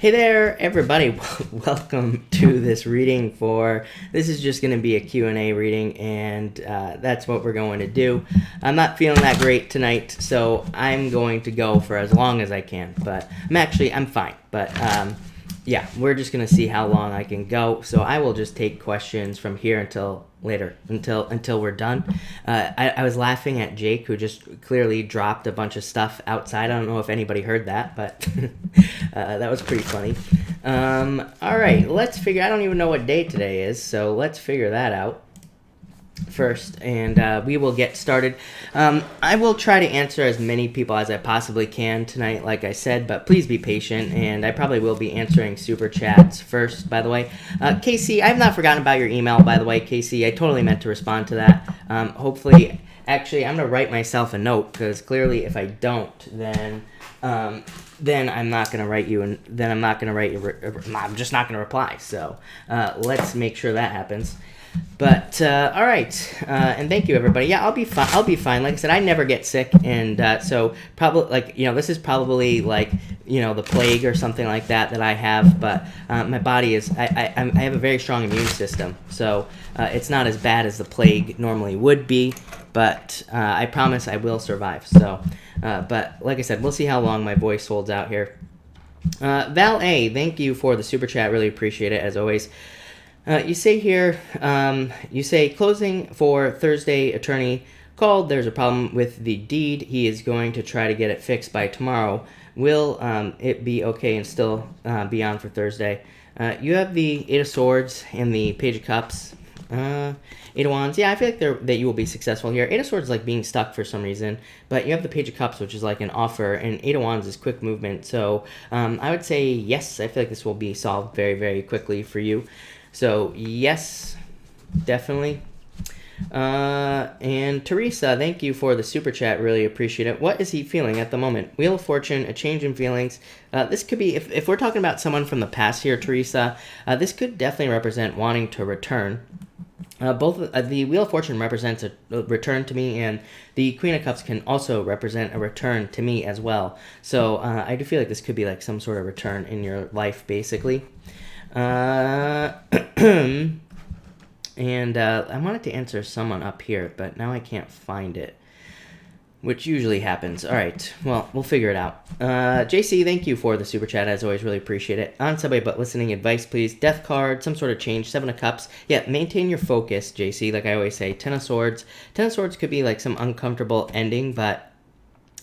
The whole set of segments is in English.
Hey there, everybody. Welcome to this reading this is just going to be a Q&A reading, and that's what we're going to do. I'm not feeling that great tonight, so I'm going to go for as long as I can, but I'm fine, but yeah, we're just going to see how long I can go, so I will just take questions from here until later, until we're done. I was laughing at Jake, who just clearly dropped a bunch of stuff outside. I don't know if anybody heard that, but that was pretty funny. All right, I don't even know what day today is, so let's figure that out first, and we will get started. I will try to answer as many people as I possibly can tonight, like I said, but please be patient, and I probably will be answering super chats first, by the way. Casey, I have not forgotten about your email, by the way, Casey. I totally meant to respond to that. Hopefully, actually, I'm going to write myself a note, because clearly if I don't, then I'm not going to write you, and then I'm just not going to reply, so let's make sure that happens. But all right, and thank you, everybody. Yeah, I'll be fine. Like I said, I never get sick, and so probably this is probably the plague or something like that I have. But my body is I have a very strong immune system, so it's not as bad as the plague normally would be. But I promise I will survive. So, but like I said, we'll see how long my voice holds out here. Val A, thank you for the super chat. Really appreciate it as always. You say here, closing for Thursday, attorney called. There's a problem with the deed. He is going to try to get it fixed by tomorrow. Will it be okay and still be on for Thursday? You have the Eight of Swords and the Page of Cups. Eight of Wands. Yeah, I feel like that you will be successful here. Eight of Swords is like being stuck for some reason, but you have the Page of Cups, which is like an offer, and Eight of Wands is quick movement. So I would say yes. I feel like this will be solved very, very quickly for you. So, yes, definitely. And Teresa, thank you for the super chat. Really appreciate it. What is he feeling at the moment? Wheel of Fortune, a change in feelings. This could be, if we're talking about someone from the past here, Teresa, this could definitely represent wanting to return. Both the Wheel of Fortune represents a return to me, and the Queen of Cups can also represent a return to me as well. So, I do feel like this could be like some sort of return in your life, basically. And I wanted to answer someone up here, but now I can't find it, which usually happens. All right, well, we'll figure it out. JC, thank you for the super chat. As always, really appreciate it. On Subway but listening, advice, please. Death card, some sort of change. Seven of Cups. Yeah, maintain your focus, JC, like I always say. Ten of Swords. Ten of Swords could be like some uncomfortable ending, but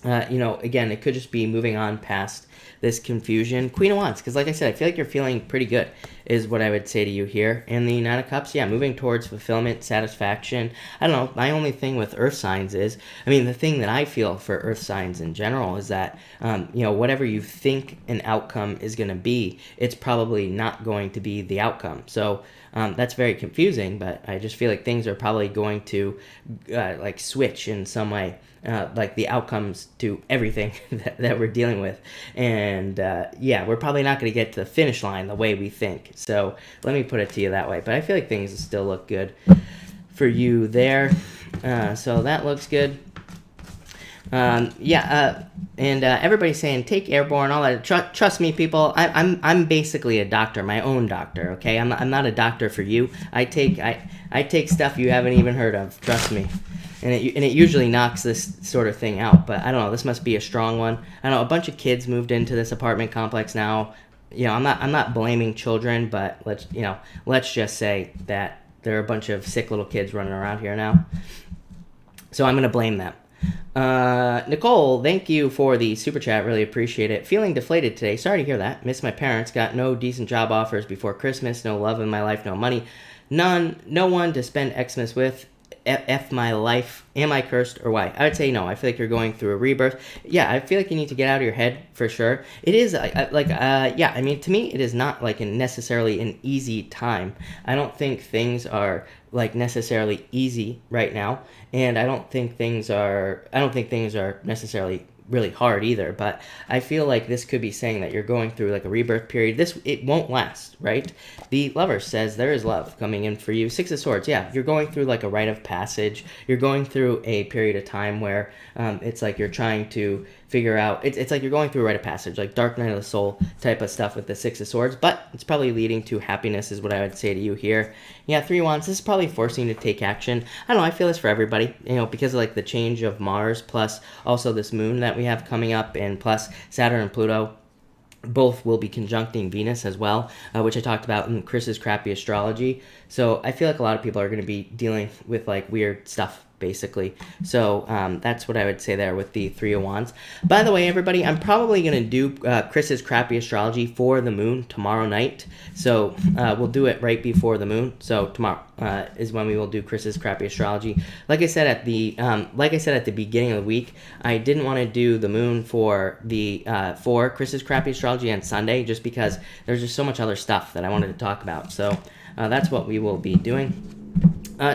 again, it could just be moving on past this confusion. Queen of Wands, because like I said, I feel like you're feeling pretty good, is what I would say to you here. And the Nine of Cups, yeah, moving towards fulfillment, satisfaction. I don't know, my only thing with earth signs is, the thing that I feel for earth signs in general is that, whatever you think an outcome is going to be, it's probably not going to be the outcome. So that's very confusing, but I just feel like things are probably going to switch in some way. Like the outcomes to everything that we're dealing with. And we're probably not going to get to the finish line the way we think. So let me put it to you that way. But I feel like things still look good for you there. So that looks good. And everybody's saying take airborne, all that. Trust me, people. I'm basically a doctor, my own doctor. Okay, I'm not a doctor for you. I take stuff you haven't even heard of. Trust me. And it usually knocks this sort of thing out, but I don't know. This must be a strong one. I don't know. A bunch of kids moved into this apartment complex now. I'm not blaming children, but let's just say that there are a bunch of sick little kids running around here now. So I'm gonna blame them. Nicole, thank you for the super chat. Really appreciate it. Feeling deflated today. Sorry to hear that. Miss my parents. Got no decent job offers before Christmas. No love in my life. No money. None. No one to spend Xmas with. F my life. Am I cursed or why? I would say no. I feel like you're going through a rebirth. Yeah, I feel like you need to get out of your head for sure. It is to me, it is not like necessarily an easy time. I don't think things are like necessarily easy right now, and I don't think things are necessarily really hard either, but I feel like this could be saying that you're going through like a rebirth period. It won't last, right? The Lover says there is love coming in for you. Six of Swords, yeah, you're going through like a rite of passage. You're going through a period of time where it's like you're trying to figure out. It's like you're going through a rite of passage, like Dark Night of the Soul type of stuff with the Six of Swords, but it's probably leading to happiness is what I would say to you here. Yeah, Three of Wands, this is probably forcing you to take action. I don't know, I feel this for everybody, because of like the change of Mars, plus also this moon that we have coming up, and plus Saturn and Pluto. Both will be conjuncting Venus as well, which I talked about in Chris's crappy astrology. So I feel like a lot of people are going to be dealing with like weird stuff, basically. So that's what I would say there with the Three of Wands. By the way, everybody, I'm probably going to do Chris's crappy astrology for the moon tomorrow night. So we'll do it right before the moon. So tomorrow is when we will do Chris's crappy astrology. Like I said at the beginning of the week, I didn't want to do the moon for Chris's crappy astrology on Sunday, just because there's just so much other stuff that I wanted to talk about. So that's what we will be doing.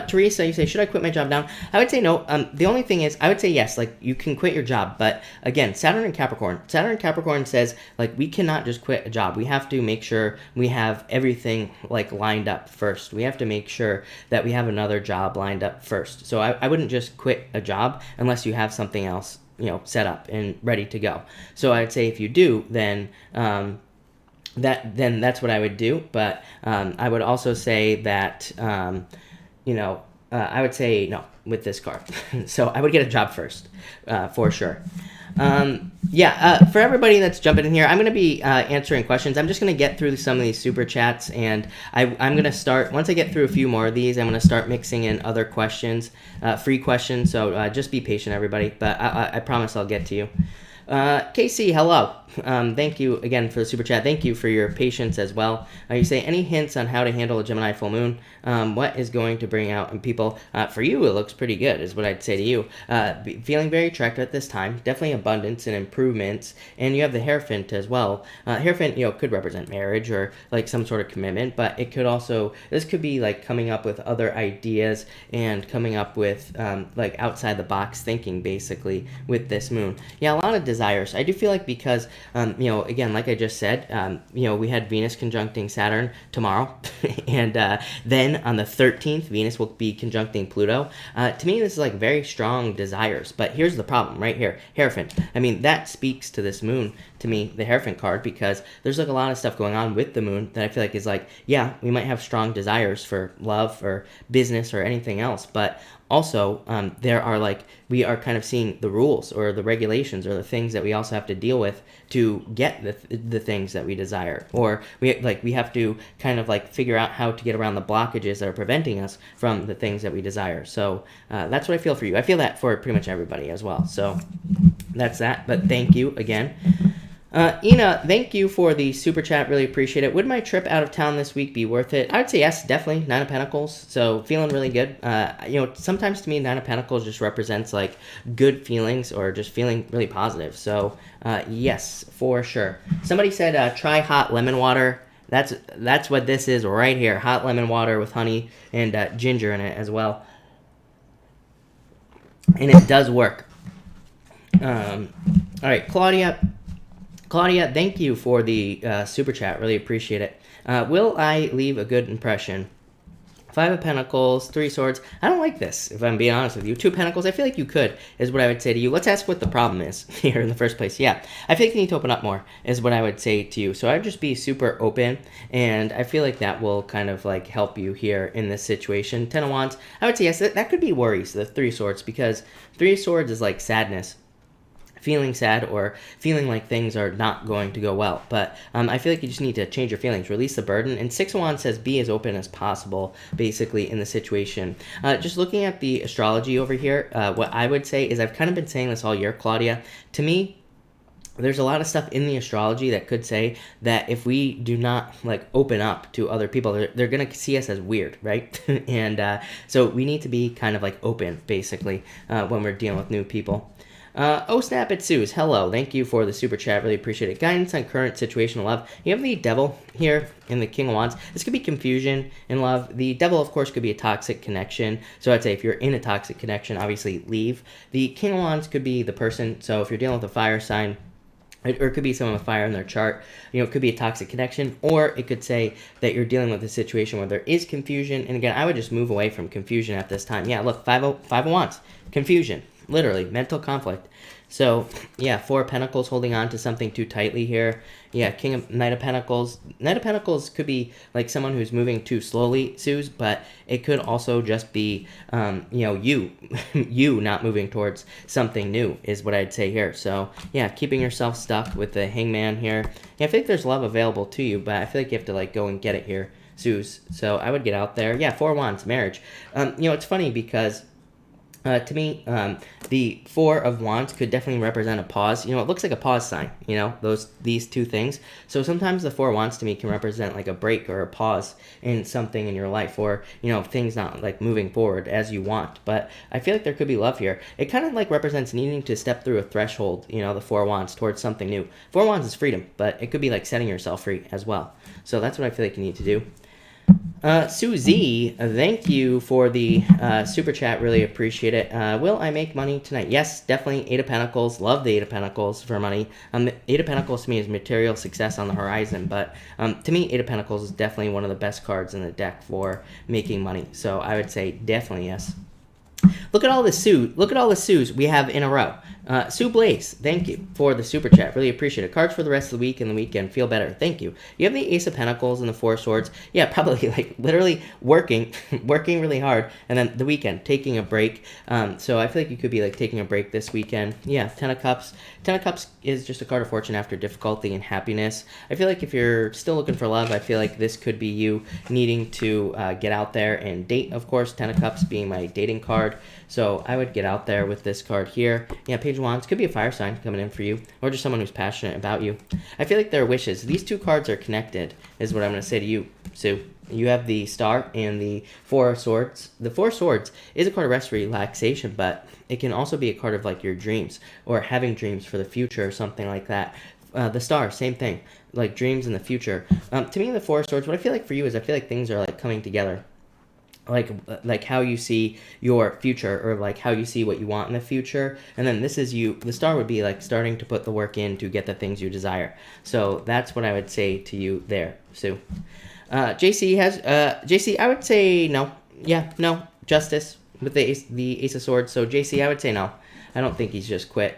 Teresa, you say, should I quit my job now? I would say no. The only thing is, I would say yes, like, you can quit your job. But, again, Saturn and Capricorn says, like, we cannot just quit a job. We have to make sure we have everything, like, lined up first. We have to make sure that we have another job lined up first. So I wouldn't just quit a job unless you have something else, set up and ready to go. So I'd say if you do, then that's what I would do. But I would also say that... I would say no with this card. So I would get a job first, for sure. For everybody that's jumping in here, I'm going to be answering questions. I'm just going to get through some of these super chats, and I'm going to start, once I get through a few more of these, I'm going to start mixing in other questions, free questions. So just be patient, everybody, but I promise I'll get to you. Casey, hello. Thank you again for the super chat. Thank you for your patience as well. You say, any hints on how to handle a Gemini full moon? What is going to bring out in people? For you, it looks pretty good, is what I'd say to you. Feeling very attractive at this time. Definitely abundance and improvements. And you have the Hierophant as well. Hierophant, could represent marriage or like some sort of commitment, but it could also, this could be like coming up with other ideas and coming up with like outside the box thinking, basically, with this moon. Yeah, a lot of desires. I do feel like because again, like I just said, we had Venus conjuncting Saturn tomorrow, and then on the 13th, Venus will be conjuncting Pluto. To me, this is like very strong desires, but here's the problem right here, Hierophant. I mean, that speaks to this moon, to me, the Hierophant card, because there's like a lot of stuff going on with the moon that I feel like is like, yeah, we might have strong desires for love or business or anything else, but also, there are like, we are kind of seeing the rules or the regulations or the things that we also have to deal with to get the things that we desire. Or we have to kind of like figure out how to get around the blockages that are preventing us from the things that we desire. So that's what I feel for you. I feel that for pretty much everybody as well. So that's that. But thank you again. Ina, thank you for the super chat. Really appreciate it. Would my trip out of town this week be worth it? I would say yes, definitely. Nine of Pentacles. So feeling really good. Sometimes to me, Nine of Pentacles just represents like good feelings or just feeling really positive. So yes, for sure. Somebody said try hot lemon water. That's what this is right here. Hot lemon water with honey and ginger in it as well. And it does work. All right, Claudia, thank you for the super chat. Really appreciate it. Will I leave a good impression? Five of Pentacles, Three Swords. I don't like this, if I'm being honest with you. Two of Pentacles, I feel like you could, is what I would say to you. Let's ask what the problem is here in the first place. Yeah, I feel like you need to open up more, is what I would say to you. So I'd just be super open, and I feel like that will kind of like help you here in this situation. Ten of Wands, I would say yes, that could be worries, the Three Swords, because Three of Swords is like sadness. Feeling sad or feeling like things are not going to go well. But I feel like you just need to change your feelings, release the burden. And Six of Wands says be as open as possible, basically, in the situation. Just looking at the astrology over here, what I would say is, I've kind of been saying this all year, Claudia. To me, there's a lot of stuff in the astrology that could say that if we do not like open up to other people, they're going to see us as weird, right? And so we need to be kind of like open, basically, when we're dealing with new people. Oh snap, it's Suze. Hello, thank you for the super chat. Really appreciate it. Guidance on current situation of love. You have the Devil here in the King of Wands. This could be confusion in love. The Devil, of course, could be a toxic connection. So I'd say if you're in a toxic connection, obviously leave. The King of Wands could be the person. So if you're dealing with a fire sign, or it could be someone with fire in their chart, it could be a toxic connection, or it could say that you're dealing with a situation where there is confusion. And again, I would just move away from confusion at this time. Yeah, look, five of Wands, confusion. Literally, mental conflict. So, yeah, Four of Pentacles holding on to something too tightly here. Yeah, Knight of Pentacles. Knight of Pentacles could be like someone who's moving too slowly, Suze, but it could also just be, you, you not moving towards something new is what I'd say here. So, yeah, keeping yourself stuck with the Hangman here. Yeah, I think there's love available to you, but I feel like you have to, like, go and get it here, Suze. So, I would get out there. Yeah, Four of Wands, marriage. It's funny because to me, the Four of Wands could definitely represent a pause. It looks like a pause sign, these two things. So sometimes the Four of Wands to me can represent like a break or a pause in something in your life, or, things not like moving forward as you want. But I feel like there could be love here. It kind of like represents needing to step through a threshold, the Four of Wands towards something new. Four of Wands is freedom, but it could be like setting yourself free as well. So that's what I feel like you need to do. Susie, thank you for the super chat. Really appreciate it. Will I make money tonight? Yes, definitely. Eight of Pentacles. Love the Eight of Pentacles for money. Eight of Pentacles to me is material success on the horizon, but to me, Eight of Pentacles is definitely one of the best cards in the deck for making money. So I would say definitely yes. Look at all the Sues we have in a row. Sue Blaze, thank you for the super chat. Really appreciate it. Cards for the rest of the week and the weekend. Feel better. Thank you. You have the Ace of Pentacles and the Four of Swords. Yeah, probably like literally working really hard. And then the weekend, taking a break. So I feel like you could be like taking a break this weekend. Yeah, Ten of Cups. Ten of Cups is just a card of fortune after difficulty and happiness. I feel like if you're still looking for love, I feel like this could be you needing to get out there and date. Of course, Ten of Cups being my dating card. So I would get out there with this card here. Yeah, Page of Wands could be a fire sign coming in for you, or just someone who's passionate about you. I feel like their wishes. These two cards are connected, is what I'm going to say to you, Sue. You have the Star and the Four of Swords. The Four of Swords is a card of rest, relaxation, but it can also be a card of like your dreams or having dreams for the future or something like that. The Star, same thing, like dreams in the future. To me, the Four of Swords, what I feel like for you is I feel like things are like coming together. Like how you see your future, or like how you see what you want in the future, and then this is you. The Star would be like starting to put the work in to get the things you desire. So that's what I would say to you there, Sue. JC, I would say no. Yeah, no. Justice with the Ace of Swords. So JC, I would say no. I don't think he's just quit.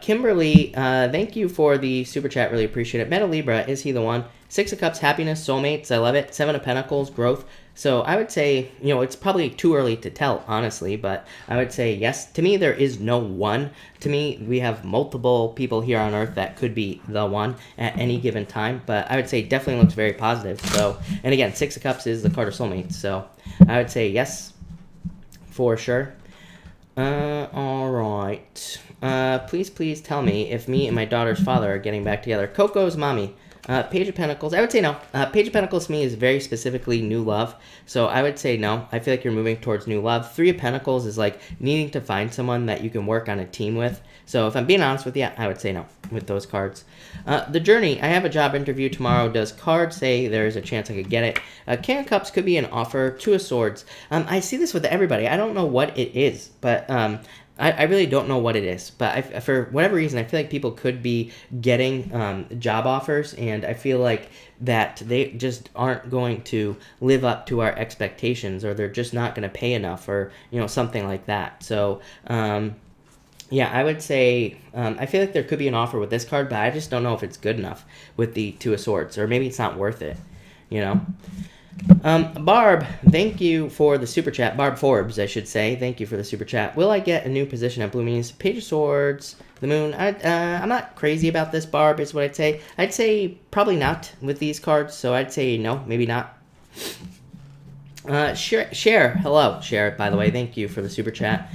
Kimberly, thank you for the super chat. Really appreciate it. Meta Libra, is he the one? Six of Cups, happiness, soulmates. I love it. Seven of Pentacles, growth. So I would say, it's probably too early to tell, honestly, but I would say yes. To me, there is no one. To me, we have multiple people here on Earth that could be the one at any given time, but I would say definitely looks very positive. So, and again, Six of Cups is the card of soulmates, so I would say yes, for sure. All right. Please tell me if me and my daughter's father are getting back together. Coco's mommy. Page of Pentacles, I would say no. Page of Pentacles to me is very specifically new love, so I would say no. I feel like you're moving towards new love. Three of Pentacles is like needing to find someone that you can work on a team with. So if I'm being honest with you, I would say no with those cards. The Journey, I have a job interview tomorrow. Does card say there's a chance I could get it? King of Cups could be an offer. Two of Swords. I see this with everybody. I don't know what it is, but I really don't know what it is, but for whatever reason, I feel like people could be getting job offers, and I feel like that they just aren't going to live up to our expectations, or they're just not going to pay enough, or something like that. So yeah, I would say I feel like there could be an offer with this card, but I just don't know if it's good enough with the Two of Swords, or maybe it's not worth it. Barb, thank you for the super chat. Barb Forbes, I should say. Thank you for the super chat. Will I get a new position at Blue Means? Page of Swords, the Moon. I'm not crazy about this, Barb, is what I'd say. I'd say probably not with these cards, so I'd say no, maybe not. Cher, hello, Cher, by the way. Thank you for the super chat.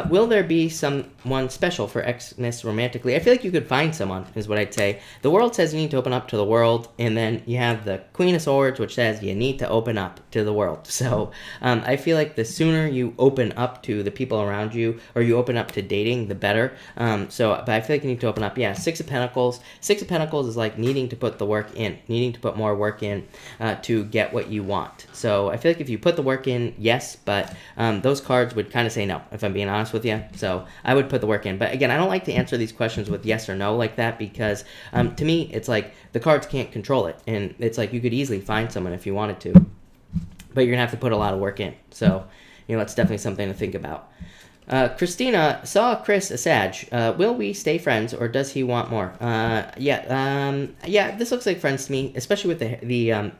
Will there be someone special for Xmas romantically? I feel like you could find someone, is what I'd say. The world says you need to open up to the world, and then you have the Queen of Swords, which says you need to open up to the world. So I feel like the sooner you open up to the people around you, or you open up to dating, the better. But I feel like you need to open up. Yeah, Six of Pentacles. Six of Pentacles is like needing to put the work in, needing to put more work in to get what you want. So I feel like if you put the work in, yes, but those cards would kind of say no, if I'm being honest with you. So I would put the work in. But again, I don't like to answer these questions with yes or no like that, because to me, it's like the cards can't control it. And it's like you could easily find someone if you wanted to, but you're going to have to put a lot of work in. So, that's definitely something to think about. Christina saw Chris a Sag. Will we stay friends, or does he want more? Yeah. This looks like friends to me, especially with the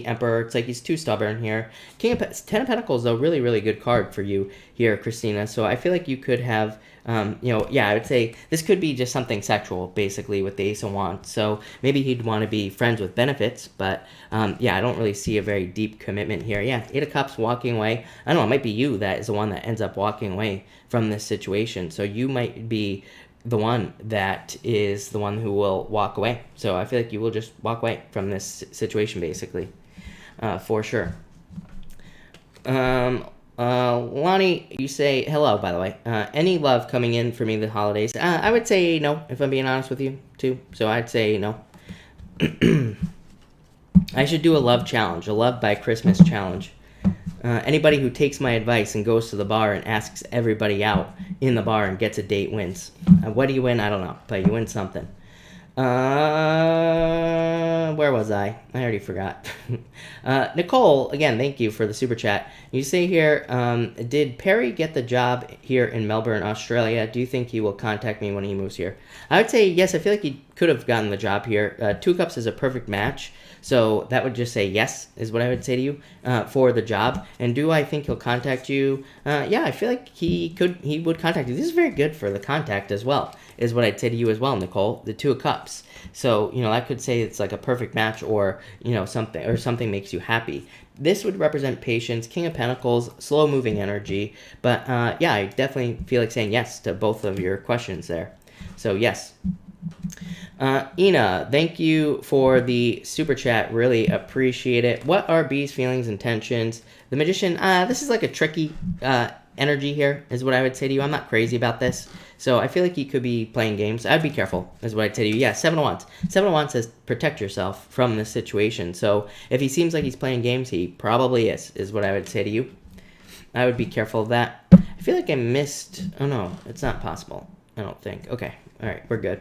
Emperor. It's like he's too stubborn here. Ten of Pentacles, though, really, really good card for you here, Christina. So I feel like you could have, I would say this could be just something sexual, basically, with the Ace of Wands. So maybe he'd want to be friends with benefits, but I don't really see a very deep commitment here. Yeah, Eight of Cups walking away. I don't know, it might be you that is the one that ends up walking away from this situation. So you might be the one that is the one who will walk away. So I feel like you will just walk away from this situation, basically, for sure. Lonnie, you say hello, by the way. Any love coming in for me the holidays? I would say no, if I'm being honest with you, too. So I'd say no. I should do a love challenge, a love by Christmas challenge. Anybody who takes my advice and goes to the bar and asks everybody out in the bar and gets a date wins. What do you win? I don't know, but you win something. Where was I? I already forgot. Nicole, again, thank you for the super chat. You say here, did Perry get the job here in Melbourne, Australia? Do you think he will contact me when he moves here? I would say yes. I feel like he could have gotten the job here. Two Cups is a perfect match. So that would just say yes, is what I would say to you for the job. And do I think he'll contact you? Yeah, I feel like he would contact you. This is very good for the contact as well, is what I'd say to you as well, Nicole. The Two of Cups. So, I could say it's like a perfect match, or, something makes you happy. This would represent patience, King of Pentacles, slow moving energy. But I definitely feel like saying yes to both of your questions there. So yes. Ina, thank you for the super chat. Really appreciate it. What are B's feelings and tensions? The Magician, this is like a tricky energy here, is what I would say to you. I'm not crazy about this. So I feel like he could be playing games. I'd be careful, is what I'd say to you. Yeah, Seven of Wands. Seven of Wands says protect yourself from this situation. So if he seems like he's playing games, he probably is what I would say to you. I would be careful of that. I feel like I missed... Oh, no, it's not possible. I don't think. Okay, all right, we're good.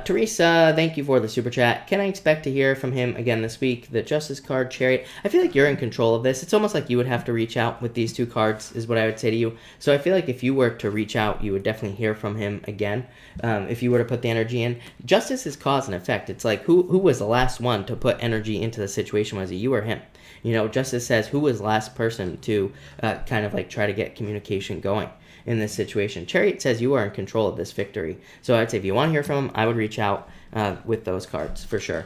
Teresa, thank you for the super chat. Can I expect to hear from him again this week? The Justice card, Chariot. I feel like you're in control of this. It's almost like you would have to reach out with these two cards, is what I would say to you. So I feel like if you were to reach out, you would definitely hear from him again. If you were to put the energy in. Justice is cause and effect. It's like who was the last one to put energy into the situation? Was it you or him? Justice says who was the last person to kind of like try to get communication going in this situation. Chariot says you are in control of this victory. So I'd say if you want to hear from him, I would reach out with those cards for sure.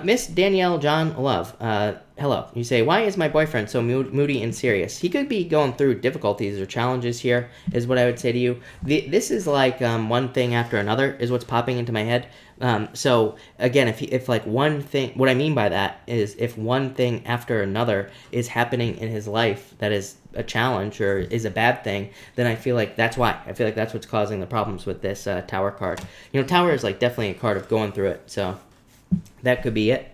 Miss Danielle John Love, hello. You say, why is my boyfriend so moody and serious? He could be going through difficulties or challenges here, is what I would say to you. This is like one thing after another is what's popping into my head. So again, if like one thing, what I mean by that is if one thing after another is happening in his life that is a challenge or is a bad thing, then I feel like that's why. I feel like that's what's causing the problems with this Tower card. Tower is like definitely a card of going through it. So that could be it.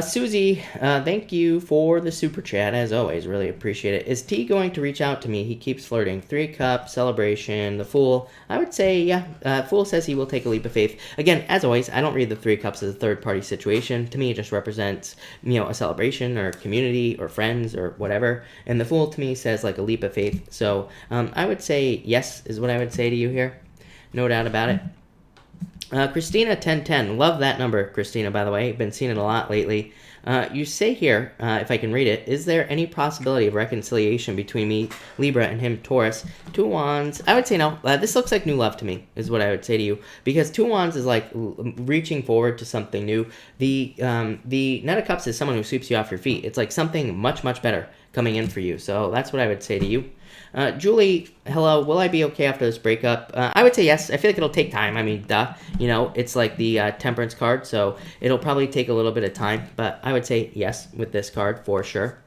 Susie, thank you for the super chat, as always. Really appreciate it. Is T going to reach out to me? He keeps flirting. 3 Cups, Celebration, the Fool. I would say, yeah. Fool says he will take a leap of faith. Again, as always, I don't read the 3 Cups as a third-party situation. To me, it just represents, a celebration or community or friends or whatever. And the Fool, to me, says like a leap of faith. So I would say yes is what I would say to you here. No doubt about it. Christina 1010, love that number, Christina, by the way. Been seeing it a lot lately. You say here, if I can read it, is there any possibility of reconciliation between me, Libra, and him, Taurus? 2 Wands, I would say no. This looks like new love to me, is what I would say to you. Because 2 Wands is like reaching forward to something new. The Knight of Cups is someone who sweeps you off your feet. It's like something much, much better coming in for you. So that's what I would say to you. Julie, hello. Will I be okay after this breakup? I would say yes. I feel like it'll take time. I mean, duh. It's like the Temperance card, so it'll probably take a little bit of time. But I would say yes with this card for sure.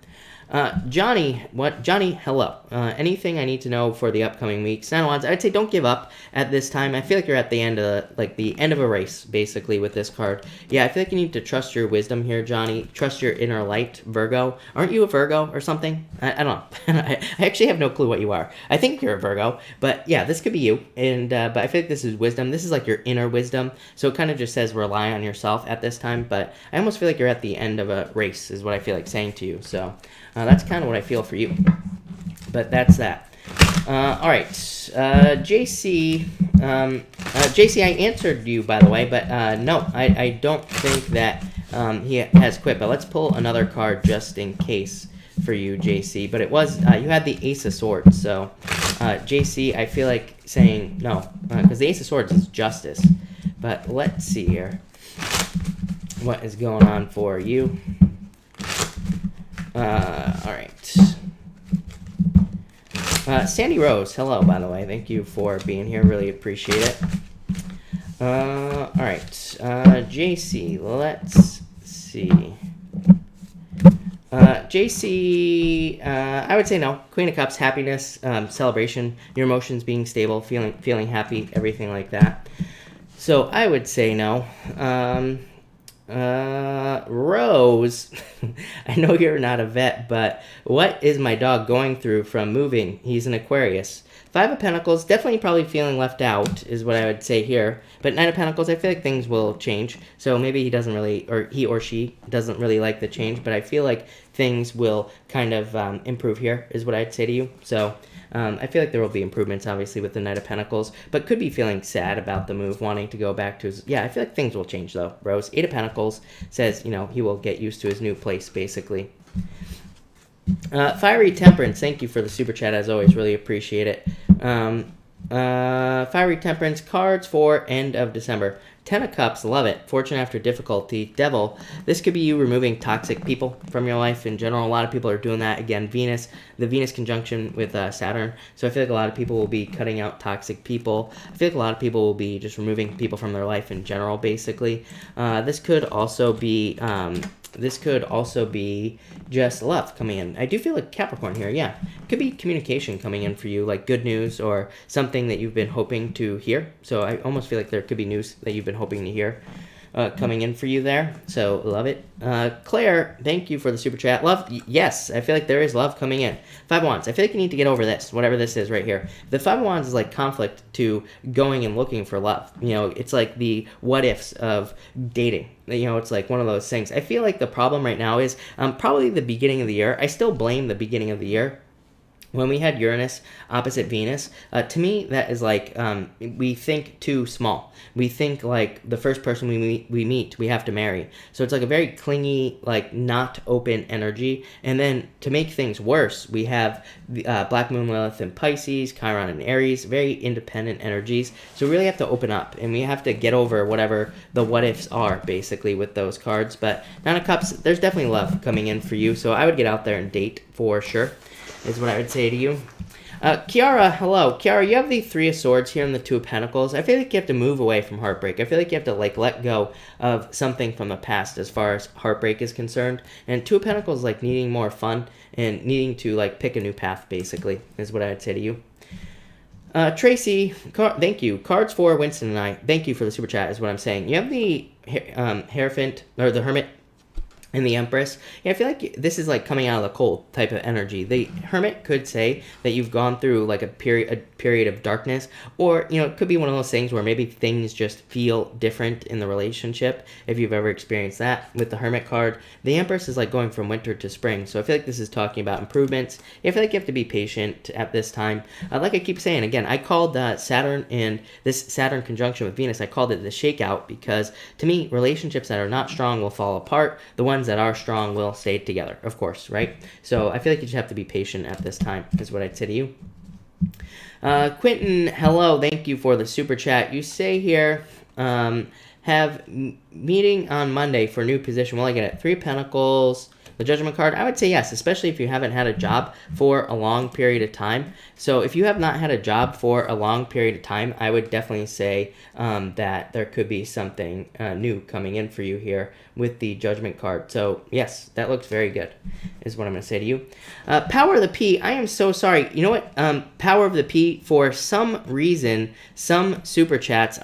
Johnny, hello. Anything I need to know for the upcoming weeks? Nine of Wands, I'd say don't give up at this time. I feel like you're at the end of a race, basically, with this card. Yeah, I feel like you need to trust your wisdom here, Johnny. Trust your inner light, Virgo. Aren't you a Virgo or something? I don't know. I actually have no clue what you are. I think you're a Virgo, but yeah, this could be you. And but I feel like this is wisdom. This is like your inner wisdom. So it kind of just says rely on yourself at this time. But I almost feel like you're at the end of a race, is what I feel like saying to you. So that's kind of what I feel for you. but that's that. All right, JC. JC, I answered you, by the way, but no, I don't think that he has quit. But let's pull another card just in case for you, JC. But it was you had the Ace of Swords, so JC, I feel like saying no, because the Ace of Swords is justice. But let's see here, what is going on for you? All right. Sandy Rose, hello, by the way. Thank you for being here. Really appreciate it. All right. JC, let's see. JC, I would say no. Queen of Cups, happiness, celebration, your emotions being stable, feeling happy, everything like that. So I would say no. Rose, I know you're not a vet, but what is my dog going through from moving? He's an Aquarius. Five of Pentacles, definitely probably feeling left out is what I would say here. But Nine of Pentacles, I feel like things will change. So maybe he doesn't really, or he or she doesn't really like the change, but I feel like things will kind of improve here is what I'd say to you. So I feel like there will be improvements, obviously, with the Knight of Pentacles, but could be feeling sad about the move, wanting to go back to his... Yeah, I feel like things will change, though, Rose. Eight of Pentacles says, you know, he will get used to his new place, basically. Fiery Temperance, thank you for the super chat, as always. Really appreciate it. Fiery Temperance, cards for end of December. Ten of Cups, love it. Fortune after difficulty. Devil, this could be you removing toxic people from your life in general. A lot of people are doing that. Again, Venus, the Venus conjunction with Saturn. So I feel like a lot of people will be cutting out toxic people. I feel like a lot of people will be just removing people from their life in general, basically. This could also be just love coming in. I do feel like Capricorn here, yeah. It could be communication coming in for you, like good news or something that you've been hoping to hear. So I almost feel like there could be news that you've been hoping to hear coming in for you there. So love it. Claire, thank you for the super chat. Love, yes, I feel like there is love coming in. Five of Wands, I feel like you need to get over this, whatever this is right here. The Five of Wands is like conflict to going and looking for love. You know, it's like the what ifs of dating. You know, it's like one of those things. I feel like the problem right now is probably the beginning of the year. I still blame the beginning of the year. When we had Uranus opposite Venus, to me, that is like we think too small. We think like the first person we meet, we have to marry. So it's like a very clingy, like not open energy. And then to make things worse, we have Black Moon Lilith in Pisces, Chiron in Aries, very independent energies. So we really have to open up and we have to get over whatever the what ifs are basically with those cards. But Nine of Cups, there's definitely love coming in for you. So I would get out there and date for sure. Is what I would say to you. Kiara, hello. Kiara, you have the Three of Swords here and the Two of Pentacles. I feel like you have to move away from heartbreak. I feel like you have to like let go of something from the past as far as heartbreak is concerned. And Two of Pentacles like needing more fun and needing to like pick a new path, basically, is what I would say to you. Tracy, thank you. Cards for Winston and I. Thank you for the super chat, is what I'm saying. You have the Hierophant, or the Hermit, and the Empress. Yeah, I feel like this is like coming out of the cold type of energy. The Hermit could say that you've gone through like a period of darkness, or you know, it could be one of those things where maybe things just feel different in the relationship. If you've ever experienced that with the Hermit card, the Empress is like going from winter to spring. So I feel like this is talking about improvements. I feel like you have to be patient at this time. Like I keep saying, again, I called Saturn and this Saturn conjunction with Venus, I called it the shakeout because to me, relationships that are not strong will fall apart. The ones that are strong will stay together, of course, right? So I feel like you just have to be patient at this time, is what I'd say to you. Quentin, hello, thank you for the super chat. You say here, have meeting on Monday for new position. Will I get it? Three of Pentacles, the Judgment card. I would say yes, especially if you haven't had a job for a long period of time. So if you have not had a job for a long period of time, I would definitely say that there could be something new coming in for you here with the Judgment card. So yes, that looks very good, is what I'm going to say to you. Power of the P, I am so sorry. You know what? Power of the P, for some reason, some super chats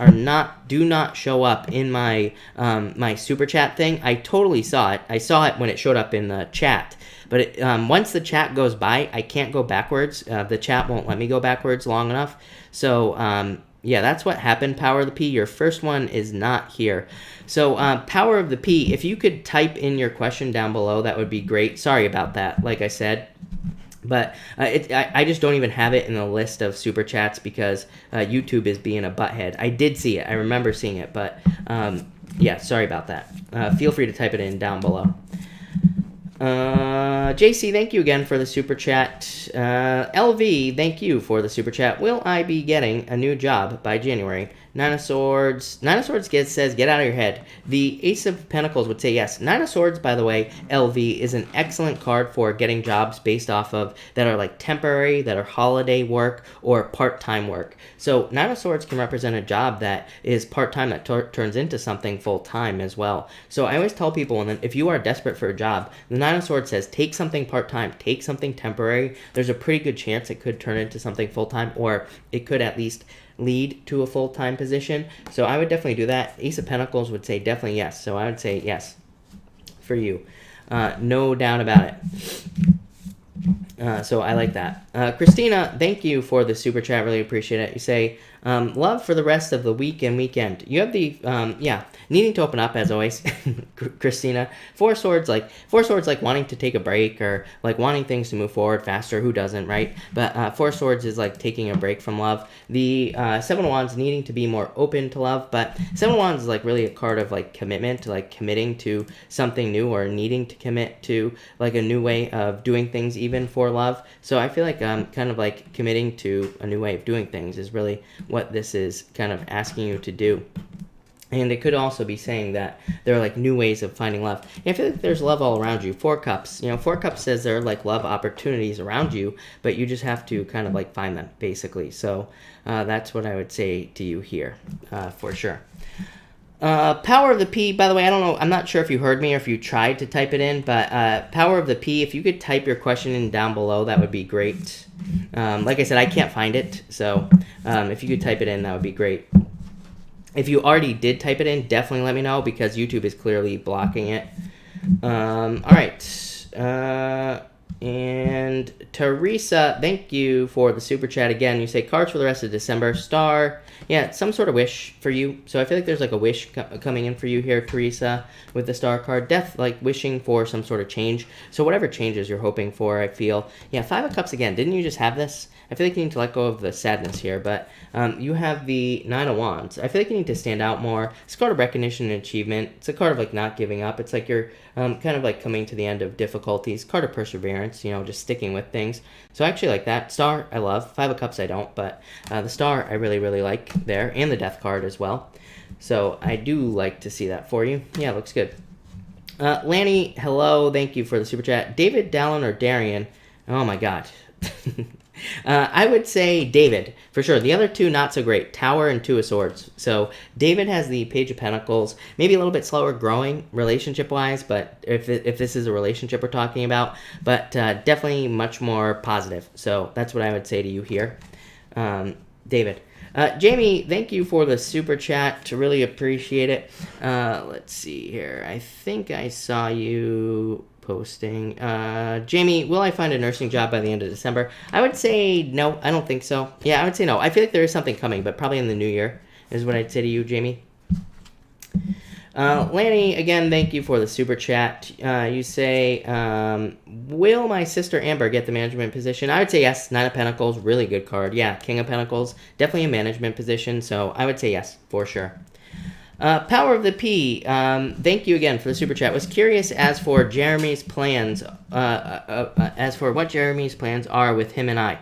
do not show up in my my super chat thing. I totally saw it. I saw it when it showed up in the chat. But once the chat goes by, I can't go backwards. The chat won't let me go backwards long enough. So yeah, that's what happened, Power of the P. Your first one is not here. So Power of the P, if you could type in your question down below, that would be great. Sorry about that, like I said. But I just don't even have it in the list of super chats because YouTube is being a butthead. I did see it. I remember seeing it. But yeah, sorry about that. Feel free to type it in down below. JC, thank you again for the super chat. LV, thank you for the super chat. Will I be getting a new job by January? Nine of Swords says, get out of your head. The Ace of Pentacles would say yes. Nine of Swords, by the way, LV, is an excellent card for getting jobs based off of that are like temporary, that are holiday work, or part-time work. So Nine of Swords can represent a job that is part-time that turns into something full-time as well. So I always tell people, if you are desperate for a job, the Nine of Swords says take something part-time, take something temporary. There's a pretty good chance it could turn into something full-time, or it could at least lead to a full-time position. So I would definitely do that. Ace of Pentacles would say definitely yes. So I would say yes for you. No doubt about it. So I like that. Christina, thank you for the super chat. Really appreciate it. You say, love for the rest of the week and weekend. You have the, needing to open up as always, Christina. Four swords like wanting to take a break or like wanting things to move forward faster. Who doesn't, right? But Four Swords is like taking a break from love. The Seven of Wands needing to be more open to love, but Seven of Wands is like really a card of like commitment, like committing to something new or needing to commit to like a new way of doing things even for love. So I feel like kind of like committing to a new way of doing things is really what this is kind of asking you to do. And it could also be saying that there are like new ways of finding love. And I feel like there's love all around you. Four Cups. Four Cups says there are like love opportunities around you, but you just have to kind of like find them, basically. So that's what I would say to you here, for sure. Power of the P, by the way, I don't know, I'm not sure if you heard me or if you tried to type it in, but Power of the P, if you could type your question in down below, that would be great. Like I said, I can't find it, so if you could type it in, that would be great. If you already did type it in, definitely let me know because YouTube is clearly blocking it. All right. And Teresa, thank you for the super chat again. You say cards for the rest of December. Star. Yeah, some sort of wish for you. So I feel like there's like a wish coming in for you here, Teresa, with the star card. Death, like wishing for some sort of change. So whatever changes you're hoping for, I feel. Yeah, Five of Cups again. Didn't you just have this? I feel like you need to let go of the sadness here, but you have the Nine of Wands. I feel like you need to stand out more. It's a card of recognition and achievement. It's a card of like not giving up. It's like you're kind of like coming to the end of difficulties. Card of perseverance, just sticking with things. So I actually like that. Star, I love. Five of Cups, I don't, but the Star, I really, really like there, and the Death card as well. So I do like to see that for you. Yeah, it looks good. Lanny, hello. Thank you for the super chat. David, Dallin, or Darian? Oh my God. I would say David, for sure. The other two, not so great. Tower and Two of Swords. So David has the Page of Pentacles. Maybe a little bit slower growing relationship-wise, but if this is a relationship we're talking about. But definitely much more positive. So that's what I would say to you here. David. Jamie, thank you for the super chat. To really appreciate it. Let's see here. I think I saw you posting. Jamie, will I find a nursing job by the end of December? I would say no. I don't think so. Yeah, I would say no. I feel like there is something coming, but probably in the new year is what I'd say to you, Jamie. Lanny, again, thank you for the super chat. You say, will my sister Amber get the management position? I would say yes. Nine of Pentacles, really good card. Yeah, King of Pentacles, definitely a management position. So I would say yes, for sure. Power of the P, thank you again for the super chat. Was curious as for Jeremy's plans, as for what Jeremy's plans are with him and I.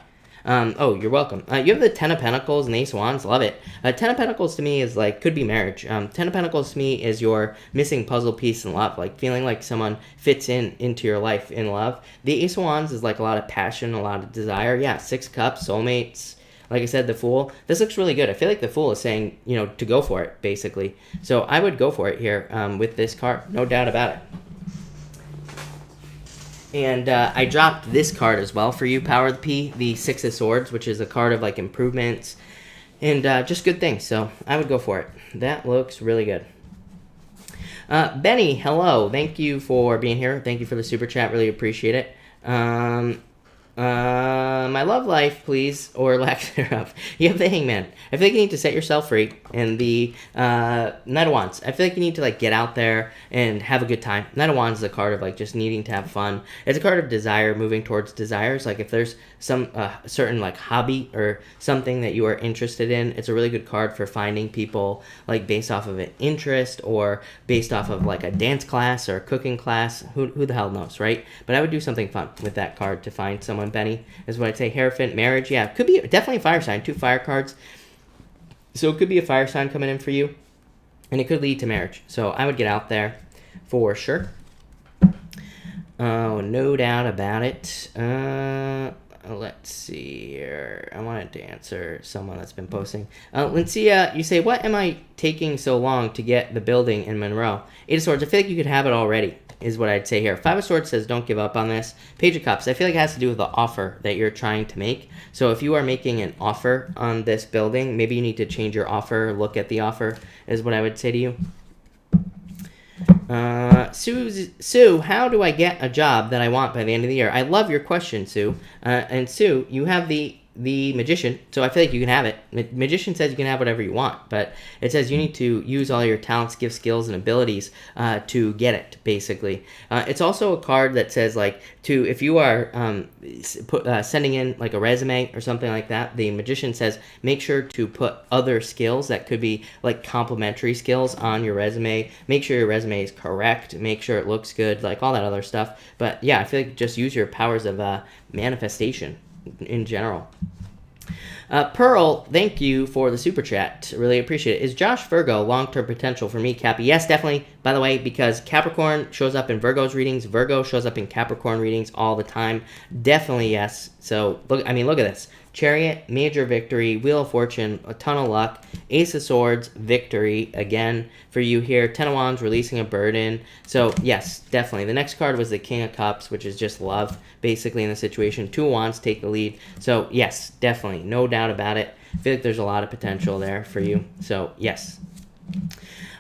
Oh, you're welcome. You have the Ten of Pentacles and the Ace of Wands. Love it. Ten of Pentacles to me is like, could be marriage. Ten of Pentacles to me is your missing puzzle piece in love, like feeling like someone fits into your life in love. The Ace of Wands is like a lot of passion, a lot of desire. Yeah, Six Cups, soulmates. Like I said, the Fool. This looks really good. I feel like the Fool is saying, to go for it, basically. So I would go for it here with this card. No doubt about it. And I dropped this card as well for you, Power of the P, the Six of Swords, which is a card of like improvements and just good things. So I would go for it. That looks really good. Benny, hello. Thank you for being here. Thank you for the super chat. Really appreciate it. My love life, please, or lack thereof. You have the Hangman. I feel like you need to set yourself free. And the Knight of Wands. I feel like you need to like get out there and have a good time. Knight of Wands is a card of like just needing to have fun. It's a card of desire, moving towards desires. Like if there's some certain like hobby or something that you are interested in, it's a really good card for finding people like based off of an interest or based off of like a dance class or a cooking class. Who the hell knows, right? But I would do something fun with that card to find someone. Benny is what I'd say. Hierophant, marriage, yeah, could be definitely a fire sign. 2 fire cards, so it could be a fire sign coming in for you, and it could lead to marriage. So I would get out there for sure. Oh, no doubt about it. Let's see here. I wanted to answer someone that's been posting. Lincia, you say, what am I taking so long to get the building in Monroe? 8 of Swords, I feel like you could have it already, is what I'd say here. 5 of Swords says don't give up on this. Page of Cups, I feel like it has to do with the offer that you're trying to make. So if you are making an offer on this building, maybe you need to change your offer, look at the offer, is what I would say to you. Sue, how do I get a job that I want by the end of the year? I love your question, Sue. And Sue, you have the Magician, so I feel like you can have it. Magician says you can have whatever you want, but it says you need to use all your talents, gifts, skills, and abilities to get it, basically. It's also a card that says, like, if you are sending in, like, a resume or something like that, the Magician says make sure to put other skills that could be, like, complementary skills on your resume. Make sure your resume is correct. Make sure it looks good, like, all that other stuff. But, yeah, I feel like just use your powers of manifestation in general. Pearl, thank you for the super chat. Really appreciate it. Is Josh Virgo long-term potential for me, Cappy? Yes, definitely. By the way, because Capricorn shows up in Virgo's readings, Virgo shows up in Capricorn readings all the time. Definitely yes. So look at this. Chariot, major victory, Wheel of Fortune, a ton of luck, Ace of Swords, victory again for you here, 10 of Wands, releasing a burden. So yes, definitely. The next card was the King of Cups, which is just love, basically, in the situation. 2 of Wands take the lead. So yes, definitely, no doubt about it. I feel like there's a lot of potential there for you. So yes.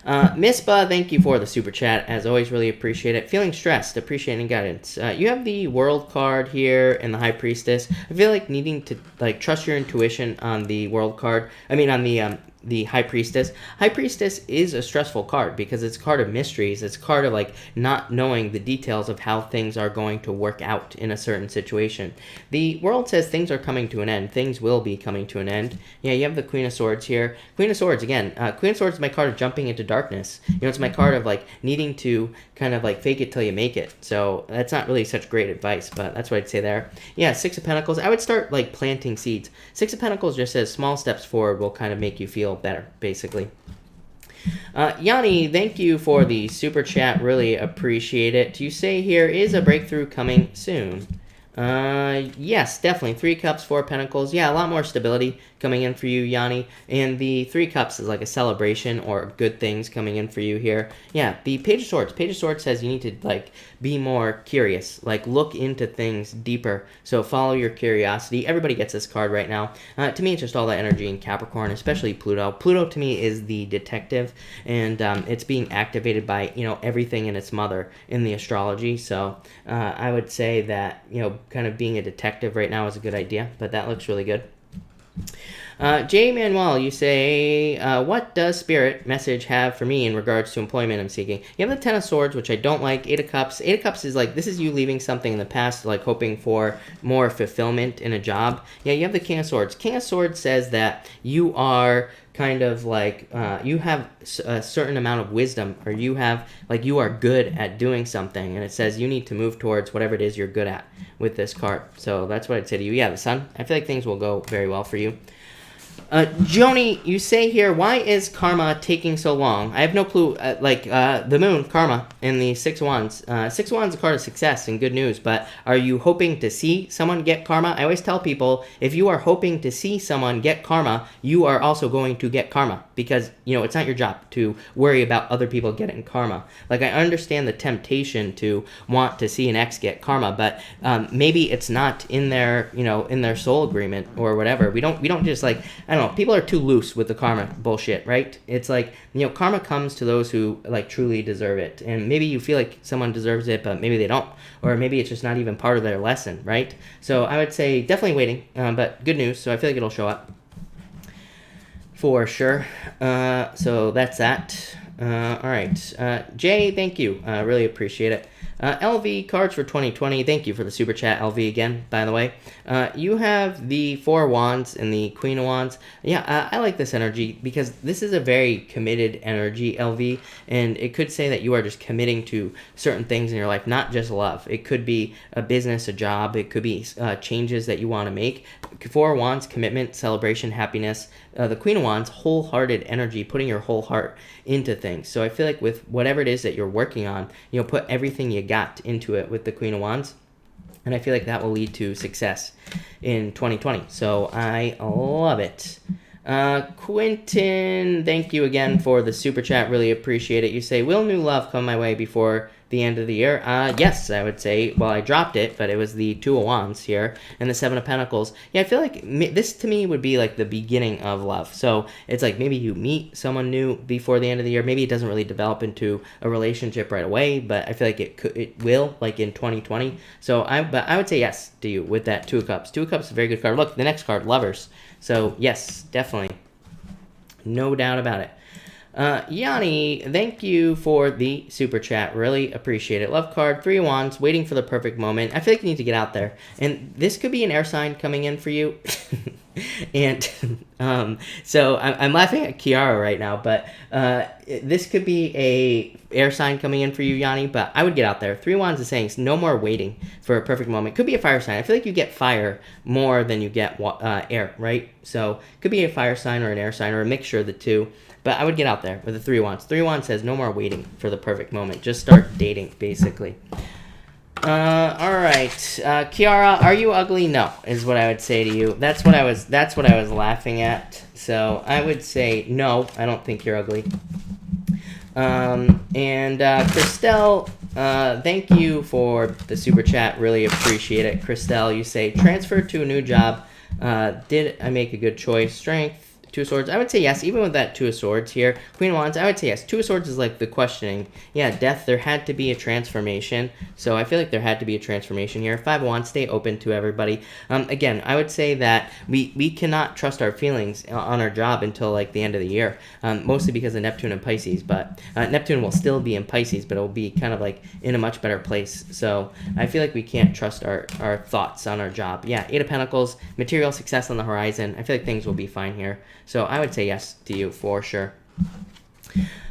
Mispa, thank you for the super chat. As always, really appreciate it. Feeling stressed, appreciating guidance. You have the World card here and the High Priestess. I feel like needing to like trust your intuition on the World card. I mean, on the High Priestess. High Priestess is a stressful card because it's a card of mysteries. It's a card of like not knowing the details of how things are going to work out in a certain situation. The World says things are coming to an end. Things will be coming to an end. Yeah, you have the Queen of Swords here. Queen of Swords, again, Queen of Swords is my card of jumping into darkness. You know, it's my card of like needing to kind of like fake it till you make it. So that's not really such great advice, but that's what I'd say there. Yeah, 6 of Pentacles. I would start like planting seeds. 6 of Pentacles just says small steps forward will kind of make you feel better, basically. Yanni, thank you for the super chat. Really appreciate it. You say here, is a breakthrough coming soon? Yes, definitely. 3 Cups, 4 Pentacles. Yeah, a lot more stability coming in for you, Yanni. And the 3 Cups is like a celebration or good things coming in for you here. Yeah, the Page of Swords. Page of Swords says you need to like be more curious, like look into things deeper. So follow your curiosity. Everybody gets this card right now. To me, it's just all that energy in Capricorn, especially Pluto. Pluto to me is the detective, and it's being activated by, you know, everything in its mother in the astrology. So I would say that, you know, kind of being a detective right now is a good idea, but that looks really good. J. Manuel, you say, what does Spirit message have for me in regards to employment I'm seeking? You have the 10 of Swords, which I don't like. 8 of Cups. 8 of Cups is like, this is you leaving something in the past, like hoping for more fulfillment in a job. Yeah, you have the King of Swords. King of Swords says that you are kind of like, you have a certain amount of wisdom, or you have, like, you are good at doing something, and it says you need to move towards whatever it is you're good at with this card. So that's what I'd say to you. Yeah, the Sun. I feel like things will go very well for you. Joni, you say here, why is karma taking so long? I have no clue. The Moon, karma, and the 6 of Wands. 6 of Wands is a card of success and good news, but are you hoping to see someone get karma? I always tell people, if you are hoping to see someone get karma, you are also going to get karma, because, you know, it's not your job to worry about other people getting karma. Like, I understand the temptation to want to see an ex get karma, but maybe it's not in their, you know, in their soul agreement or whatever. We don't just like, I don't know, people are too loose with the karma bullshit, right? It's like, karma comes to those who like truly deserve it. And maybe you feel like someone deserves it, but maybe they don't. Or maybe it's just not even part of their lesson, right? So I would say definitely waiting, but good news. So I feel like it'll show up for sure. So that's that. All right. Jay, thank you. Really appreciate it. LV cards for 2020. Thank you for the super chat, LV, again, by the way. You have the Four of Wands and the Queen of Wands. Yeah, I like this energy because this is a very committed energy, LV, and it could say that you are just committing to certain things in your life, not just love. It could be a business, a job. It could be changes that you want to make. Four of Wands, commitment, celebration, happiness. The Queen of Wands, wholehearted energy, putting your whole heart into things. So I feel like with whatever it is that you're working on, put everything you got into it with the Queen of Wands. And I feel like that will lead to success in 2020. So I love it. Quentin, thank you again for the super chat. Really appreciate it. You say, will new love come my way before the end of the year? Yes, I would say. Well, I dropped it, but it was the Two of Wands here and the Seven of Pentacles. Yeah, I feel like this to me would be like the beginning of love. So it's like maybe you meet someone new before the end of the year. Maybe it doesn't really develop into a relationship right away, but I feel like it will, like in 2020. So I would say yes to you with that Two of Cups. Two of Cups is a very good card. Look, the next card, Lovers. So yes, definitely. No doubt about it. Yanni, thank you for the super chat. Really appreciate it. Love card, Three of Wands, waiting for the perfect moment. I feel like you need to get out there. And this could be an air sign coming in for you. And so I'm laughing at Kiara right now, but this could be a air sign coming in for you, Yanni, but I would get out there. Three of Wands is saying no more waiting for a perfect moment. Could be a fire sign. I feel like you get fire more than you get air, right? So could be a fire sign or an air sign or a mixture of the two. But I would get out there with the Three of Wands. Three of Wands says no more waiting for the perfect moment. Just start dating, basically. All right. Kiara, are you ugly? No, is what I would say to you. That's what I was laughing at. So I would say no, I don't think you're ugly. Christelle, thank you for the super chat. Really appreciate it. Christelle, you say transfer to a new job. Did I make a good choice? Strength. Two of Swords, I would say yes, even with that Two of Swords here. Queen of Wands, I would say yes. Two of Swords is like the questioning. Yeah, Death, there had to be a transformation. So I feel like there had to be a transformation here. Five of Wands, stay open to everybody. Again, I would say that we cannot trust our feelings on our job until like the end of the year. Mostly because of Neptune and Pisces. But Neptune will still be in Pisces, but it will be kind of like in a much better place. So I feel like we can't trust our thoughts on our job. Yeah, Eight of Pentacles, material success on the horizon. I feel like things will be fine here. So I would say yes to you for sure.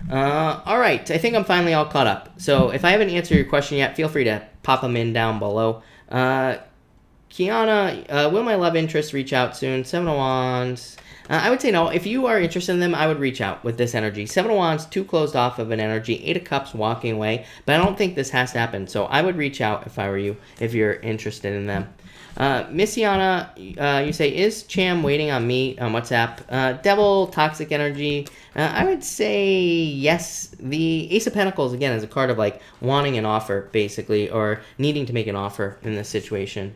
All right, I think I'm finally all caught up. So if I haven't answered your question yet, feel free to pop them in down below. Kiana, will my love interest reach out soon? Seven of Wands. I would say no. If you are interested in them, I would reach out with this energy. Seven of Wands, too closed off of an energy. Eight of Cups, walking away. But I don't think this has to happen. So I would reach out if I were you, if you're interested in them. Missiana, you say, is Cham waiting on me on WhatsApp? Devil, toxic energy. I would say yes. The Ace of Pentacles, again, is a card of like wanting an offer, basically, or needing to make an offer in this situation.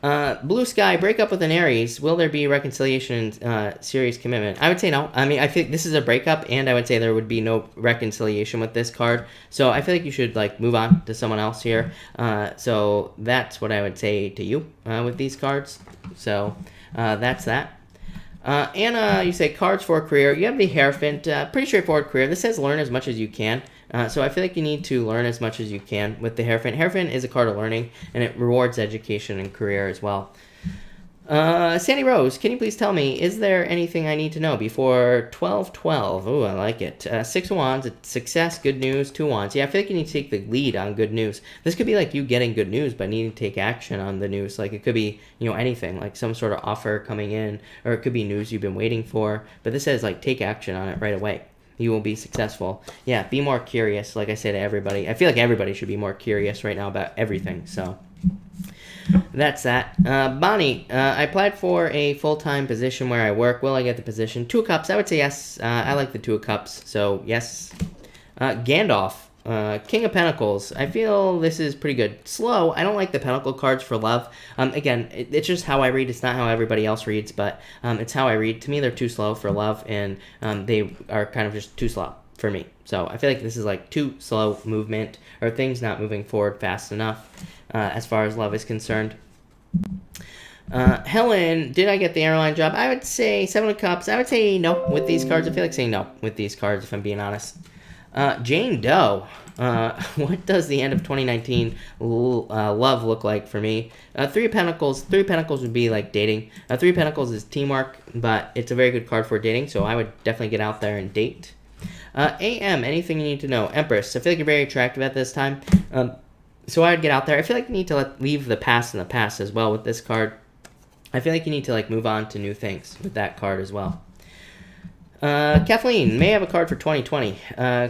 Blue Sky, break up with an Aries. Will there be reconciliation and serious commitment? I would say no. I mean, I think this is a breakup, and I would say there would be no reconciliation with this card. So I feel like you should like move on to someone else here. So that's what I would say to you with these cards. So that's that. Anna, you say cards for a career. You have the Hierophant. Pretty straightforward career. This says learn as much as you can. So I feel like you need to learn as much as you can with the Hierophant. Hierophant is a card of learning, and it rewards education and career as well. Sandy Rose, can you please tell me, is there anything I need to know before 12/12? Ooh, I like it. Six of Wands, success, good news, Two of Wands. Yeah, I feel like you need to take the lead on good news. This could be like you getting good news, but needing to take action on the news. Like it could be, anything, like some sort of offer coming in, or it could be news you've been waiting for. But this says like take action on it right away. You will be successful. Yeah, be more curious, like I say to everybody. I feel like everybody should be more curious right now about everything, so that's that. Bonnie, I applied for a full-time position where I work. Will I get the position? Two of Cups, I would say yes. I like the Two of Cups, so yes. Gandalf, King of Pentacles. I feel this is pretty good. Slow. I don't like the Pentacle cards for love. Again, it's just how I read. It's not how everybody else reads, but it's how I read. To me, they're too slow for love, and they are kind of just too slow for me. So I feel like this is like too slow movement, or things not moving forward fast enough as far as love is concerned. Helen, did I get the airline job? I would say 7 of Cups. I would say no with these cards. I feel like saying no with these cards, if I'm being honest. Jane Doe. What does the end of 2019 love look like for me? 3 of Pentacles. 3 of Pentacles would be like dating. 3 of Pentacles is teamwork, but it's a very good card for dating, so I would definitely get out there and date. AM, anything you need to know? Empress, I feel like you're very attractive at this time. So I would get out there. I feel like you need to leave the past in the past as well with this card. I feel like you need to like move on to new things with that card as well. Kathleen, may have a card for 2020.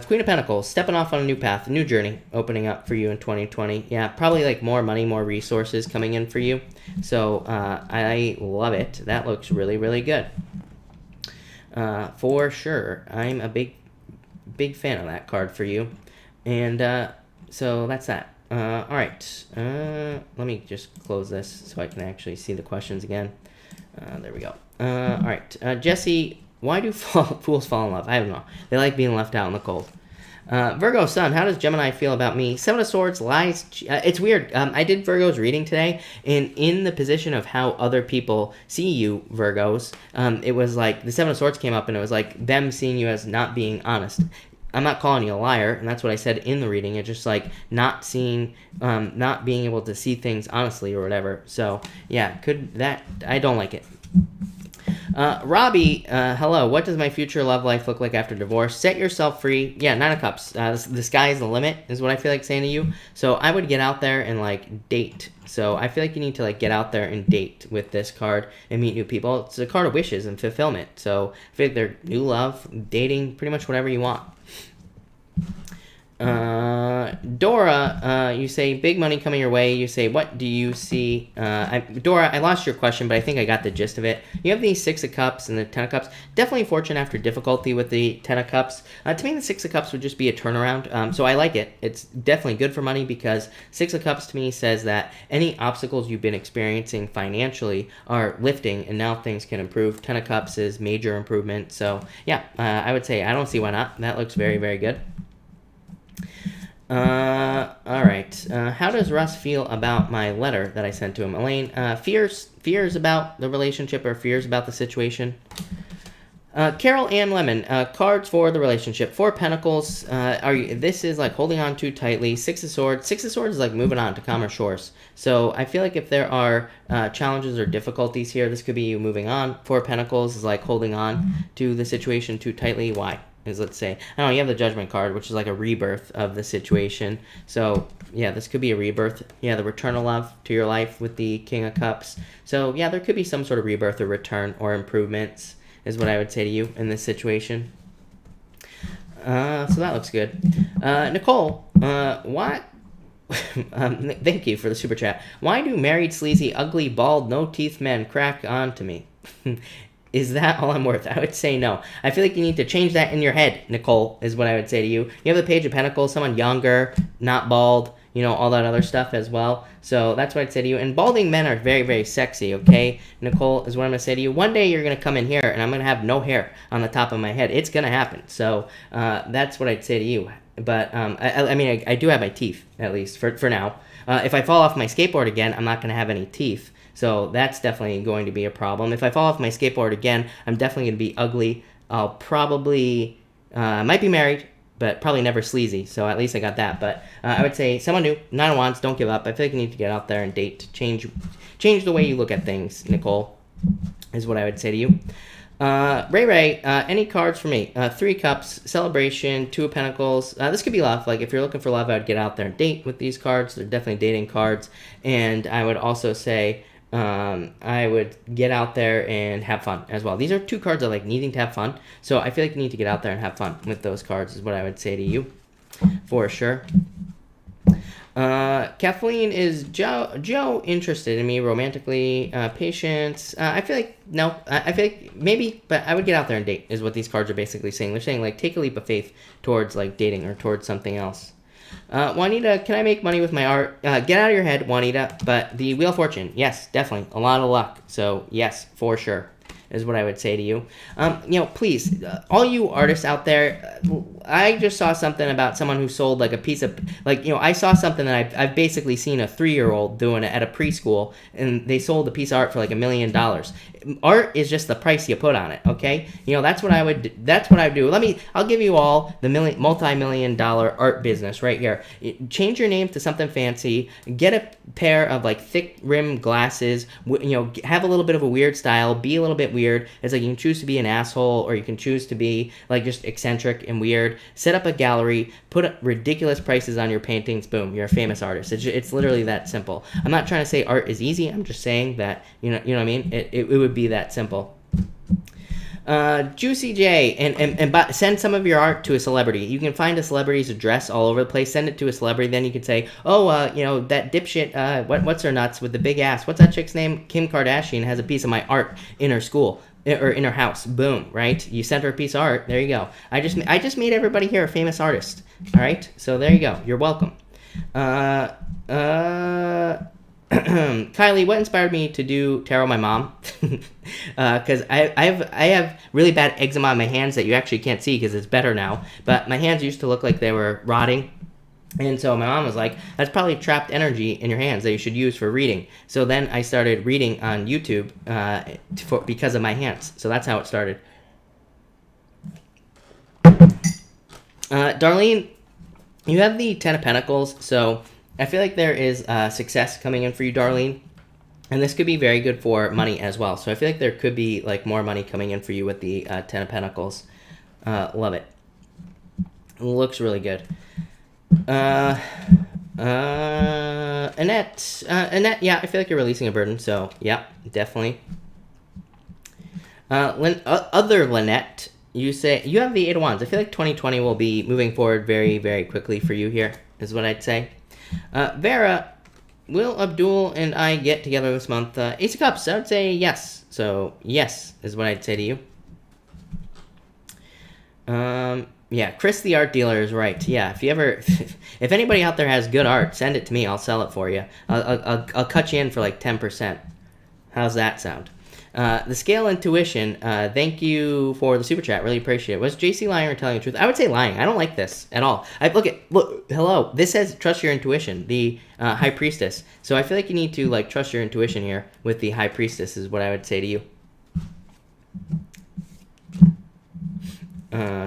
Queen of Pentacles, stepping off on a new path, a new journey opening up for you in 2020. Yeah, probably like more money, more resources coming in for you. So I love it. That looks really, really good. For sure. I'm a big fan of that card for you. And so that's that. All right. Let me just close this so I can actually see the questions again. There we go. All right. Jesse, why do fools fall in love? I don't know. They like being left out in the cold. Virgo Sun, how does Gemini feel about me? 7 of Swords, lies. It's weird. I did Virgo's reading today, and in the position of how other people see you, Virgos, it was like the 7 of Swords came up, and it was like them seeing you as not being honest. I'm not calling you a liar, and that's what I said in the reading. It's just like not seeing, not being able to see things honestly or whatever. So yeah, I don't like it. Robbie, hello. What does my future love life look like after divorce? Set yourself free. Yeah, 9 of Cups. The sky is the limit is what I feel like saying to you. So I would get out there and like date. So I feel like you need to like get out there and date with this card and meet new people. It's a card of wishes and fulfillment. So I feel like they're new love, dating, pretty much whatever you want. Dora, you say big money coming your way. You say, what do you see? Dora, I lost your question, but I think I got the gist of it. You have the 6 of Cups and the 10 of Cups. Definitely fortune after difficulty with the 10 of Cups. To me, the 6 of Cups would just be a turnaround. So I like it. It's definitely good for money because 6 of Cups to me says that any obstacles you've been experiencing financially are lifting and now things can improve. 10 of Cups is major improvement. So yeah, I would say I don't see why not. That looks very, very good. All right. How does Russ feel about my letter that I sent to him? Elaine, fears about the relationship or fears about the situation? Carol Ann Lemon, cards for the relationship. 4 Pentacles, this is like holding on too tightly. 6 of Swords. 6 of Swords is like moving on to calmer shores. So I feel like if there are challenges or difficulties here, this could be you moving on. 4 Pentacles is like holding on to the situation too tightly. Why? Is let's say, I don't know, you have the Judgment card, which is like a rebirth of the situation. So yeah, this could be a rebirth. Yeah, the return of love to your life with the King of Cups. So yeah, there could be some sort of rebirth or return or improvements is what I would say to you in this situation. So that looks good. Nicole, what? Thank you for the super chat. Why do married, sleazy, ugly, bald, no teeth men crack onto me? Is that all I'm worth? I would say no. I feel like you need to change that in your head, Nicole, is what I would say to you. You have the Page of Pentacles, someone younger, not bald, all that other stuff as well. So that's what I'd say to you. And balding men are very, very sexy, okay? Nicole, is what I'm going to say to you. One day you're going to come in here and I'm going to have no hair on the top of my head. It's going to happen. So that's what I'd say to you. But, I do have my teeth, at least, for now. If I fall off my skateboard again, I'm not going to have any teeth. So that's definitely going to be a problem. If I fall off my skateboard again, I'm definitely going to be ugly. I'll probably, might be married, but probably never sleazy. So at least I got that. But I would say someone new, 9 of Wands, don't give up. I feel like you need to get out there and date. Change the way you look at things, Nicole, is what I would say to you. Ray, any cards for me? 3 Cups, Celebration, 2 of Pentacles. This could be love. Like, if you're looking for love, I would get out there and date with these cards. They're definitely dating cards. And I would also say, I would get out there and have fun as well. These are 2 cards that like needing to have fun. So I feel like you need to get out there and have fun with those cards is what I would say to you for sure. Kathleen, is Joe interested in me romantically? Patience. I feel like no. I feel like maybe, but I would get out there and date is what these cards are basically saying. They're saying like take a leap of faith towards like dating or towards something else. Juanita, can I make money with my art? Get out of your head, Juanita. But the Wheel of Fortune, yes, definitely. A lot of luck. So, yes, for sure, is what I would say to you. Please, all you artists out there, I just saw something about someone who sold like a piece of, I saw something that I've basically seen a 3-year-old doing it at a preschool, and they sold a piece of art for like $1 million. Art is just the price you put on it, okay? That's what I would do. I'll give you all the multi-million-dollar art business right here. Change your name to something fancy, get a pair of like thick rim glasses, have a little bit of a weird style, be a little bit weird. It's like you can choose to be an asshole, or you can choose to be like just eccentric and weird. Set up a gallery, put ridiculous prices on your paintings, boom, you're a famous artist. It's literally that simple. I'm not trying to say art is easy. I'm just saying that, you know what I mean? It would be that simple. Juicy J, and send some of your art to a celebrity. You can find a celebrity's address all over the place. Send it to a celebrity. Then you can say, that dipshit, what's her nuts with the big ass? What's that chick's name? Kim Kardashian has a piece of my art in her school or in her house. Boom, right? You sent her a piece of art. There you go. I just made everybody here a famous artist. All right. So there you go. You're welcome. Kylie, what inspired me to do tarot? My mom, because I have really bad eczema on my hands that you actually can't see because it's better now. But my hands used to look like they were rotting, and so my mom was like, "That's probably trapped energy in your hands that you should use for reading." So then I started reading on YouTube because of my hands. So that's how it started. Darlene, you have the Ten of Pentacles, so I feel like there is success coming in for you, Darlene. And this could be very good for money as well. So I feel like there could be like more money coming in for you with the Ten of Pentacles. Love it. Looks really good. Annette, yeah, I feel like you're releasing a burden. So yeah, definitely. Other Lynette, you say you have the Eight of Wands. I feel like 2020 will be moving forward very, very quickly for you here, is what I'd say. Vera, will Abdul and I get together this month? Ace of Cups, I would say yes. So yes is what I'd say to you. Yeah, Chris the art dealer is right. Yeah, if anybody out there has good art, send it to me. I'll sell it for you. I'll cut you in for like 10%. How's that sound? The Scale Intuition, thank you for the super chat. Really appreciate it. Was JC lying or telling the truth? I would say lying. I don't like this at all. Look, hello. This says trust your intuition, the High Priestess. So I feel like you need to like trust your intuition here with the High Priestess is what I would say to you.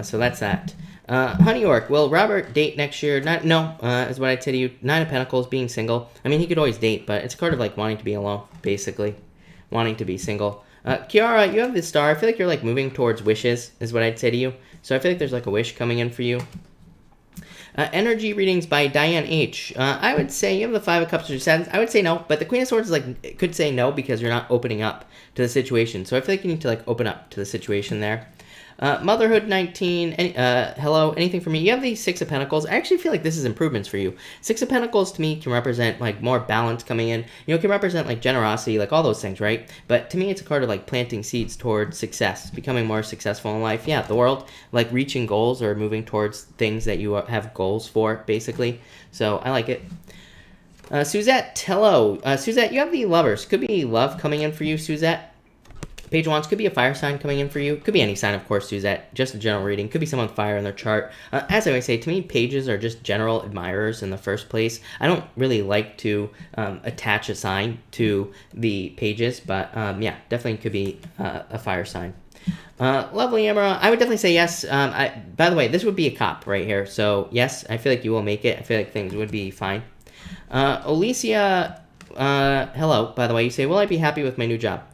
So that's that. Honey Orc, will Robert date next year? No, is what I'd say to you. Nine of Pentacles, being single. I mean, he could always date, but it's a card of like wanting to be alone, basically. Wanting to be single. Kiara, you have this star. I feel like you're like moving towards wishes is what I'd say to you. So I feel like there's like a wish coming in for you. Energy readings by Diane H. I would say you have the Five of Cups or Sadness. I would say no, but the Queen of Swords is like could say no because you're not opening up to the situation. So I feel like you need to like open up to the situation there. Motherhood 19, hello, anything for me? You have the Six of Pentacles. I actually feel like this is improvements for you. Six of Pentacles to me can represent like more balance coming in. It can represent like generosity, like all those things, right? But to me, it's a card of like planting seeds towards success, becoming more successful in life. Yeah, the world, like reaching goals or moving towards things that you have goals for, basically. So I like it. Suzette, hello. Suzette, you have the Lovers. Could be love coming in for you, Suzette. Page of Wands could be a fire sign coming in for you. Could be any sign, of course, Suzette. Just a general reading. Could be someone fire in their chart. As I always say, to me, pages are just general admirers in the first place. I don't really like to attach a sign to the pages, but yeah, definitely could be a fire sign. Lovely Emma, I would definitely say yes. By the way, this would be a cop right here. So yes, I feel like you will make it. I feel like things would be fine. Alicia, hello, by the way. You say, will I be happy with my new job?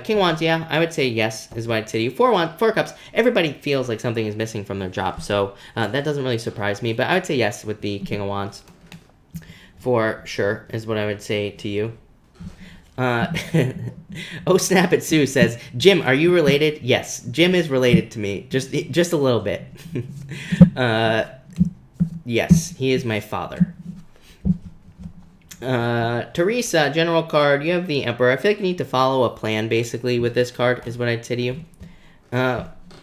King Wands, yeah, I would say yes, is what I'd say to you. Four Cups, everybody feels like something is missing from their job, so that doesn't really surprise me, but I would say yes with the King of Wands. For sure, is what I would say to you. Oh, Snap It Sue says, Jim, are you related? Yes, Jim is related to me, just a little bit. Yes, he is my father. Teresa, general card, you have the Emperor. I feel like you need to follow a plan, basically, with this card, is what I'd say to you.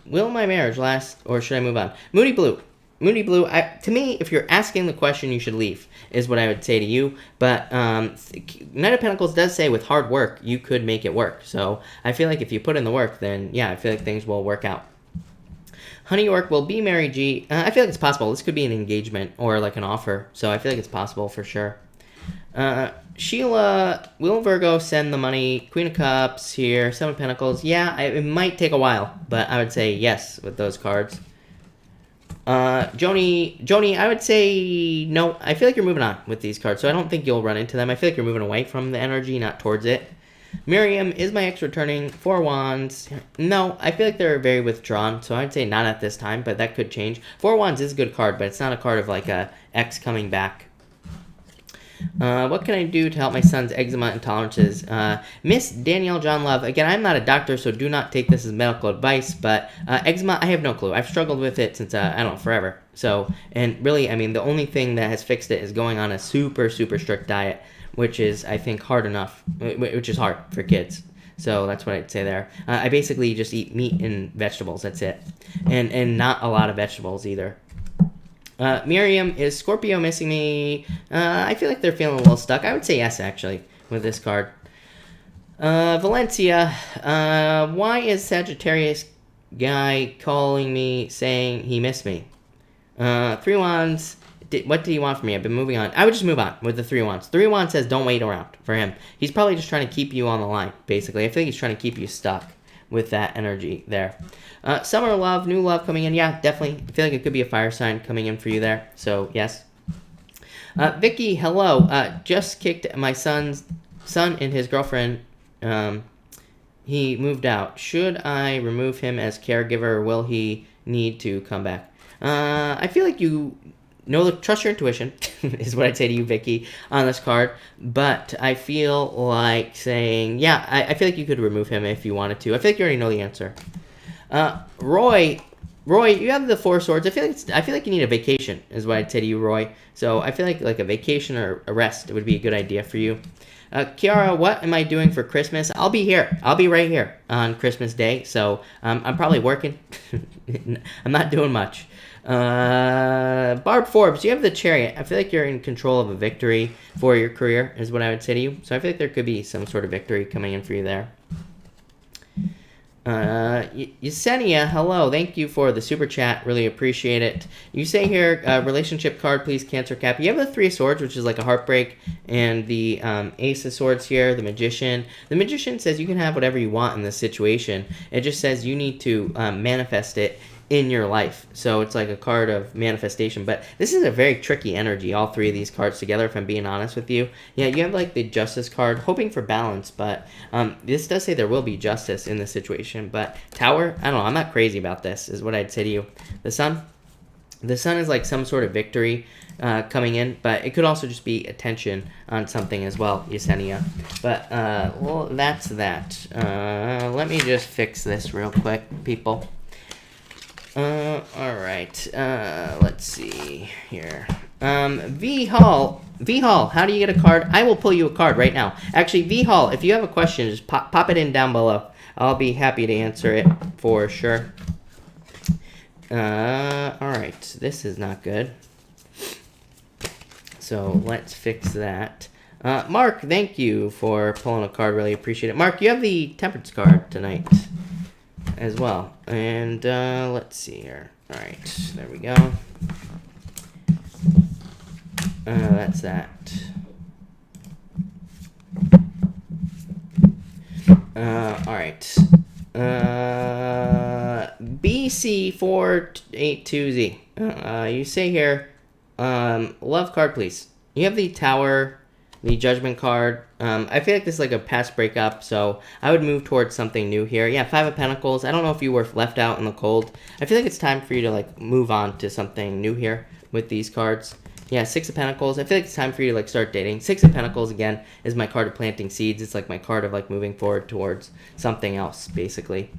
Will my marriage last, or should I move on? Moody Blue, Moody Blue, to me, if you're asking the question, you should leave, is what I would say to you. But Knight of Pentacles does say with hard work, you could make it work. So I feel like if you put in the work, then yeah, I feel like things will work out. Honey York will be Mary G. I feel like it's possible. This could be an engagement or like an offer. So I feel like it's possible for sure. Sheila, will Virgo send the money? Queen of Cups here, Seven of Pentacles. Yeah, it might take a while, but I would say yes with those cards. Joni, I would say no. I feel like you're moving on with these cards, so I don't think you'll run into them. I feel like you're moving away from the energy, not towards it. Miriam, is my ex returning? Four Wands. No, I feel like they're very withdrawn, so I'd say not at this time, but that could change. Four Wands is a good card, but it's not a card of like a ex coming back. What can I do to help my son's eczema intolerances? Miss Danielle John Love. Again, I'm not a doctor, so do not take this as medical advice, but eczema, I have no clue. I've struggled with it since, I don't know, forever. So, and really, I mean, the only thing that has fixed it is going on a super, super strict diet, which is, I think, hard enough, which is hard for kids. So that's what I'd say there. I basically just eat meat and vegetables. That's it. And not a lot of vegetables either. Miriam, is Scorpio missing me? I feel like they're feeling a little stuck. I would say yes, actually, with this card. Valencia, why is Sagittarius guy calling me saying he missed me? Three Wands, what did he want from me? I've been moving on. I would just move on with the Three Wands. Three Wands says don't wait around for him. He's probably just trying to keep you on the line, basically. I feel like he's trying to keep you stuck with that energy there. Summer love, new love coming in. Yeah, definitely. I feel like it could be a fire sign coming in for you there. So, yes. Vicky, hello. Just kicked my son and his girlfriend. He moved out. Should I remove him as caregiver, or will he need to come back? I feel like you trust your intuition is what I'd say to you, Vicky, on this card. But I feel like saying, yeah, I feel like you could remove him if you wanted to. I feel like you already know the answer. Roy, you have the Four Swords. I feel like you need a vacation, is what I'd say to you, Roy. So I feel like a vacation or a rest would be a good idea for you. Kiara, what am I doing for Christmas? I'll be here. I'll be right here on Christmas Day. So I'm probably working. I'm not doing much. Barb Forbes, you have the Chariot. I feel like you're in control of a victory for your career, is what I would say to you. So I feel like there could be some sort of victory coming in for you there. Yesenia, hello. Thank you for the super chat. Really appreciate it. You say here, relationship card, please, Cancer Cap. You have the Three of Swords, which is like a heartbreak, and the Ace of Swords here, the Magician. The Magician says you can have whatever you want in this situation. It just says you need to manifest it in your life. So it's like a card of manifestation, but this is a very tricky energy, all three of these cards together, if I'm being honest with you. Yeah, you have like the Justice card, hoping for balance, but this does say there will be justice in this situation. But Tower, I don't know, I'm not crazy about this, is what I'd say to you. The Sun is like some sort of victory coming in, but it could also just be attention on something as well, Yesenia. But well, that's that. Let me just fix this real quick, people. All right. Let's see here. V Hall, how do you get a card? I will pull you a card right now. Actually, V Hall, if you have a question, just pop it in down below. I'll be happy to answer it for sure. All right. This is not good. So let's fix that. Mark, thank you for pulling a card. Really appreciate it. Mark, you have the Temperance card tonight as well. And let's see here. All right, there we go. That's that. All right. BC482Z. You say here, love card, please. You have the Tower, the Judgment card. I feel like this is like a past breakup, so I would move towards something new here. Yeah, Five of Pentacles. I don't know if you were left out in the cold. I feel like it's time for you to like move on to something new here with these cards. Yeah, Six of Pentacles. I feel like it's time for you to like start dating. Six of Pentacles, again, is my card of planting seeds. It's like my card of like moving forward towards something else, basically.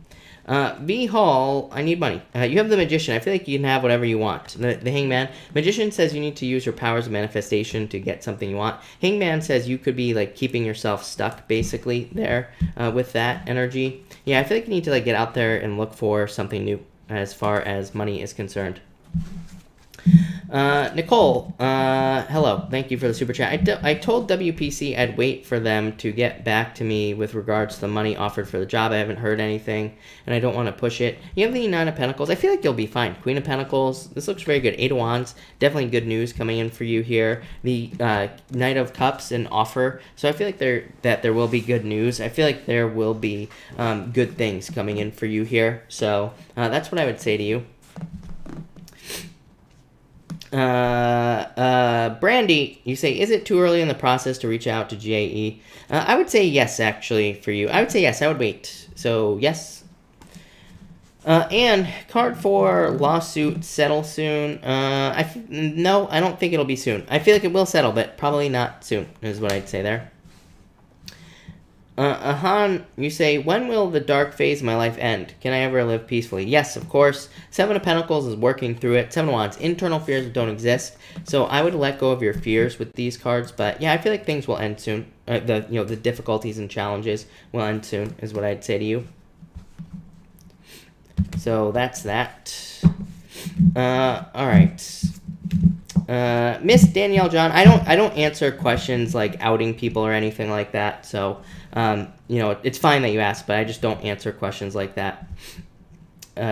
V Hall, I need money. You have the Magician. I feel like you can have whatever you want. The Hangman. Magician says you need to use your powers of manifestation to get something you want. Hangman says you could be like keeping yourself stuck, basically, there with that energy. Yeah, I feel like you need to like get out there and look for something new as far as money is concerned. Nicole, hello. Thank you for the super chat. I told WPC I'd wait for them to get back to me with regards to the money offered for the job. I haven't heard anything, and I don't want to push it. You have the Nine of Pentacles. I feel like you'll be fine. Queen of Pentacles. This looks very good. Eight of Wands. Definitely good news coming in for you here. The Knight of Cups, an offer. So I feel like there will be good news. I feel like there will be good things coming in for you here. So that's what I would say to you. Brandy, you say, is it too early in the process to reach out to GAE? I would say yes, actually, for you. I would say yes. I would wait. So, yes. And card for lawsuit, settle soon. No, I don't think it'll be soon. I feel like it will settle, but probably not soon, is what I'd say there. Ahan, you say, when will the dark phase of my life end? Can I ever live peacefully? Yes, of course. Seven of Pentacles is working through it. Seven of Wands, internal fears don't exist. So I would let go of your fears with these cards. But yeah, I feel like things will end soon. The difficulties and challenges will end soon, is what I'd say to you. So that's that. All right. Miss Danielle John, I don't answer questions like outing people or anything like that. So, it's fine that you ask, but I just don't answer questions like that.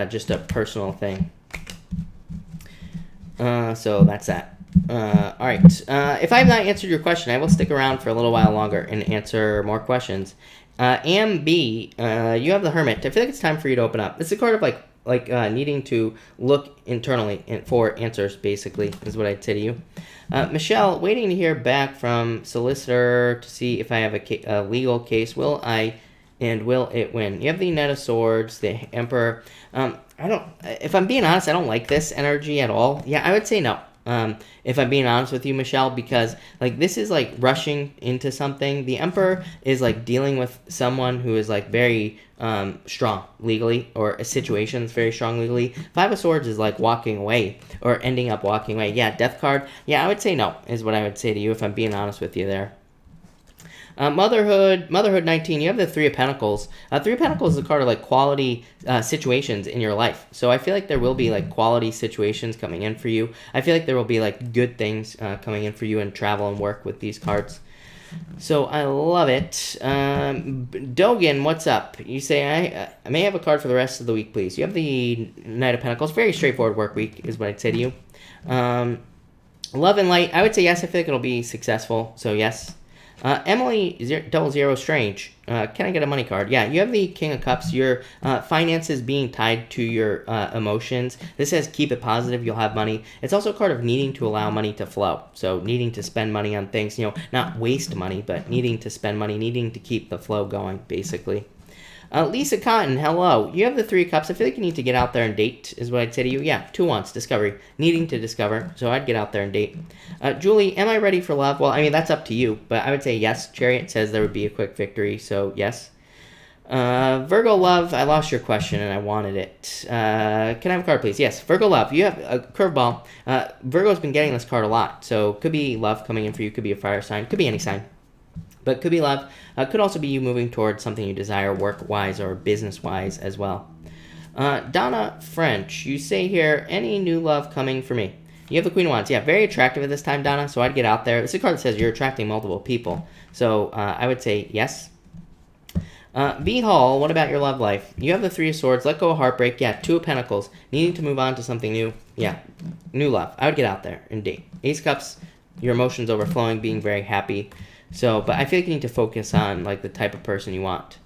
Just a personal thing. So that's that. All right. If I have not answered your question, I will stick around for a little while longer and answer more questions. B, you have the Hermit. I feel like it's time for you to open up. It's a card of like needing to look internally for answers, basically, is what I'd say to you. Michelle, waiting to hear back from solicitor to see if I have a legal case. Will it win? You have the Knight of Swords, the Emperor. If I'm being honest, I don't like this energy at all. Yeah, I would say no. If I'm being honest with you, Michelle, because this is rushing into something. The Emperor is dealing with someone who is very strong legally, or a situation that's very strong legally. Five of Swords is walking away or ending up walking away. Yeah, Death card. Yeah, I would say no, is what I would say to you if I'm being honest with you there. Motherhood 19, you have the Three of Pentacles. Three of Pentacles is a card of quality situations in your life. So I feel like there will be quality situations coming in for you. I feel like there will be good things coming in for you in travel and work with these cards. So I love it. Dogan, what's up? You say, I may have a card for the rest of the week, please. You have the Knight of Pentacles. Very straightforward work week is what I'd say to you. Love and Light, I would say yes. I feel like it'll be successful. So yes. Emily, 00 Strange, can I get a money card? Yeah, you have the King of Cups. Your finances being tied to your emotions. This says keep it positive, you'll have money. It's also a card of needing to allow money to flow. So needing to spend money on things, not waste money, but needing to spend money, needing to keep the flow going, basically. Lisa Cotton, hello. You have the Three of Cups. I feel like you need to get out there and date, is what I'd say to you. Yeah, Two Wands, discovery. Needing to discover, so I'd get out there and date. Julie, am I ready for love? Well, I mean, that's up to you, but I would say yes. Chariot says there would be a quick victory, so yes. Virgo Love, I lost your question and I wanted it. Can I have a card, please? Yes, Virgo Love, you have a curveball. Virgo's been getting this card a lot, so could be love coming in for you, could be a fire sign, could be any sign. But could be love. Could also be you moving towards something you desire work-wise or business-wise as well. Donna French, you say here, any new love coming for me? You have the Queen of Wands. Yeah, very attractive at this time, Donna, so I'd get out there. This is a card that says you're attracting multiple people. So I would say yes. V Hall, what about your love life? You have the Three of Swords, let go of heartbreak. Yeah, Two of Pentacles, needing to move on to something new. Yeah, new love. I would get out there and date. Ace of Cups, your emotions overflowing, being very happy. So, but I feel like you need to focus on the type of person you want.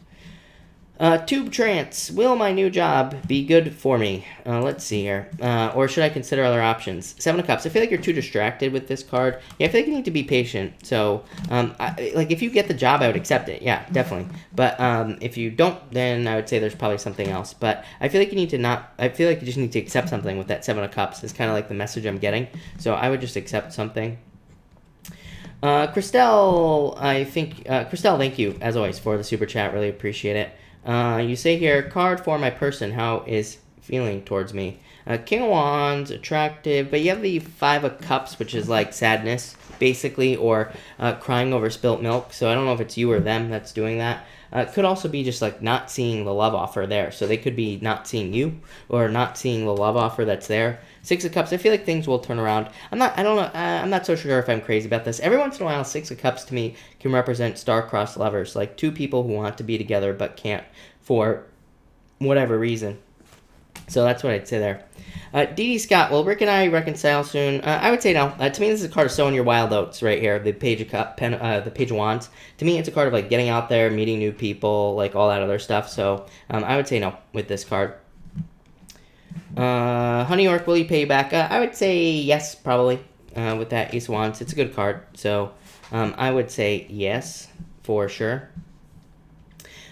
Tube Trance, will my new job be good for me? Let's see here. Or should I consider other options? Seven of Cups, I feel like you're too distracted with this card. Yeah, I feel like you need to be patient. So, if you get the job, I would accept it. Yeah, definitely. But if you don't, then I would say there's probably something else. But I feel like you need to I feel like you just need to accept something with that Seven of Cups. It's kind of the message I'm getting. So I would just accept something. Christelle, Christelle, thank you, as always, for the super chat. Really appreciate it. You say here, card for my person, how is feeling towards me? King of Wands, attractive, but you have the Five of Cups, which is like sadness, basically, or crying over spilt milk. So I don't know if it's you or them that's doing that. Could also be just like not seeing the love offer there. So they could be not seeing you or not seeing the love offer that's there. Six of Cups, I feel like things will turn around. I'm not so sure if I'm crazy about this. Every once in a while, Six of Cups to me can represent star-crossed lovers, like two people who want to be together but can't for whatever reason. So that's what I'd say there. Dee Scott, will Rick and I reconcile soon? I would say no. To me, this is a card of sowing your wild oats right here. The Page of the Page of Wands. To me, it's a card of like getting out there, meeting new people, like all that other stuff. So I would say no with this card. Honey York, will he pay you back? I would say yes, probably. With that Ace of Wands, it's a good card. So I would say yes for sure.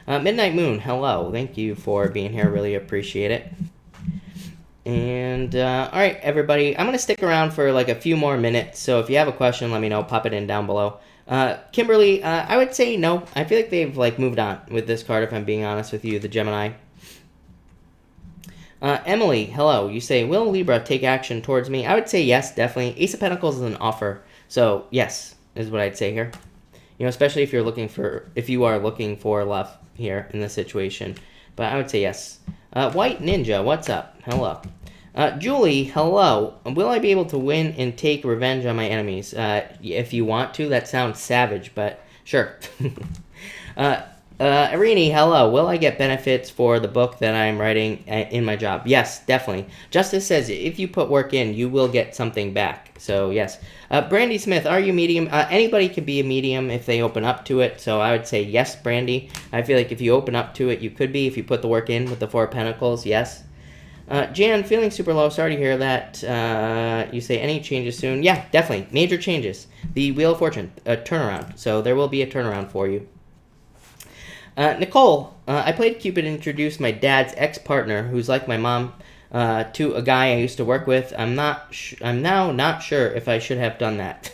Midnight Moon, hello. Thank you for being here. Really appreciate it. And all right, everybody, I'm gonna stick around for like a few more minutes. So if you have a question, let me know. Pop it in down below. Kimberly, I would say no. I feel like they've like moved on with this card. If I'm being honest with you, the Gemini. Emily, hello. You say, will Libra take action towards me? I would say yes, definitely. Ace of Pentacles is an offer, so yes is what I'd say here. You know, especially if you are looking for love here in this situation. But I would say yes. White Ninja, what's up? Hello. Julie, hello. Will I be able to win and take revenge on my enemies? If you want to, that sounds savage, but sure. Irini, hello. Will I get benefits for the book that I'm writing in my job? Yes, definitely. Justice says if you put work in, you will get something back. So, yes. Brandy Smith, are you medium? Anybody can be a medium if they open up to it. So, I would say yes, Brandy. I feel like if you open up to it, you could be. If you put the work in with the Four of Pentacles, yes. Jan, feeling super low. Sorry to hear that. You say any changes soon? Yeah, definitely. Major changes. The Wheel of Fortune, a turnaround. So, there will be a turnaround for you. Nicole, I played Cupid and introduced my dad's ex-partner, who's like my mom, to a guy I used to work with. I'm now not sure if I should have done that.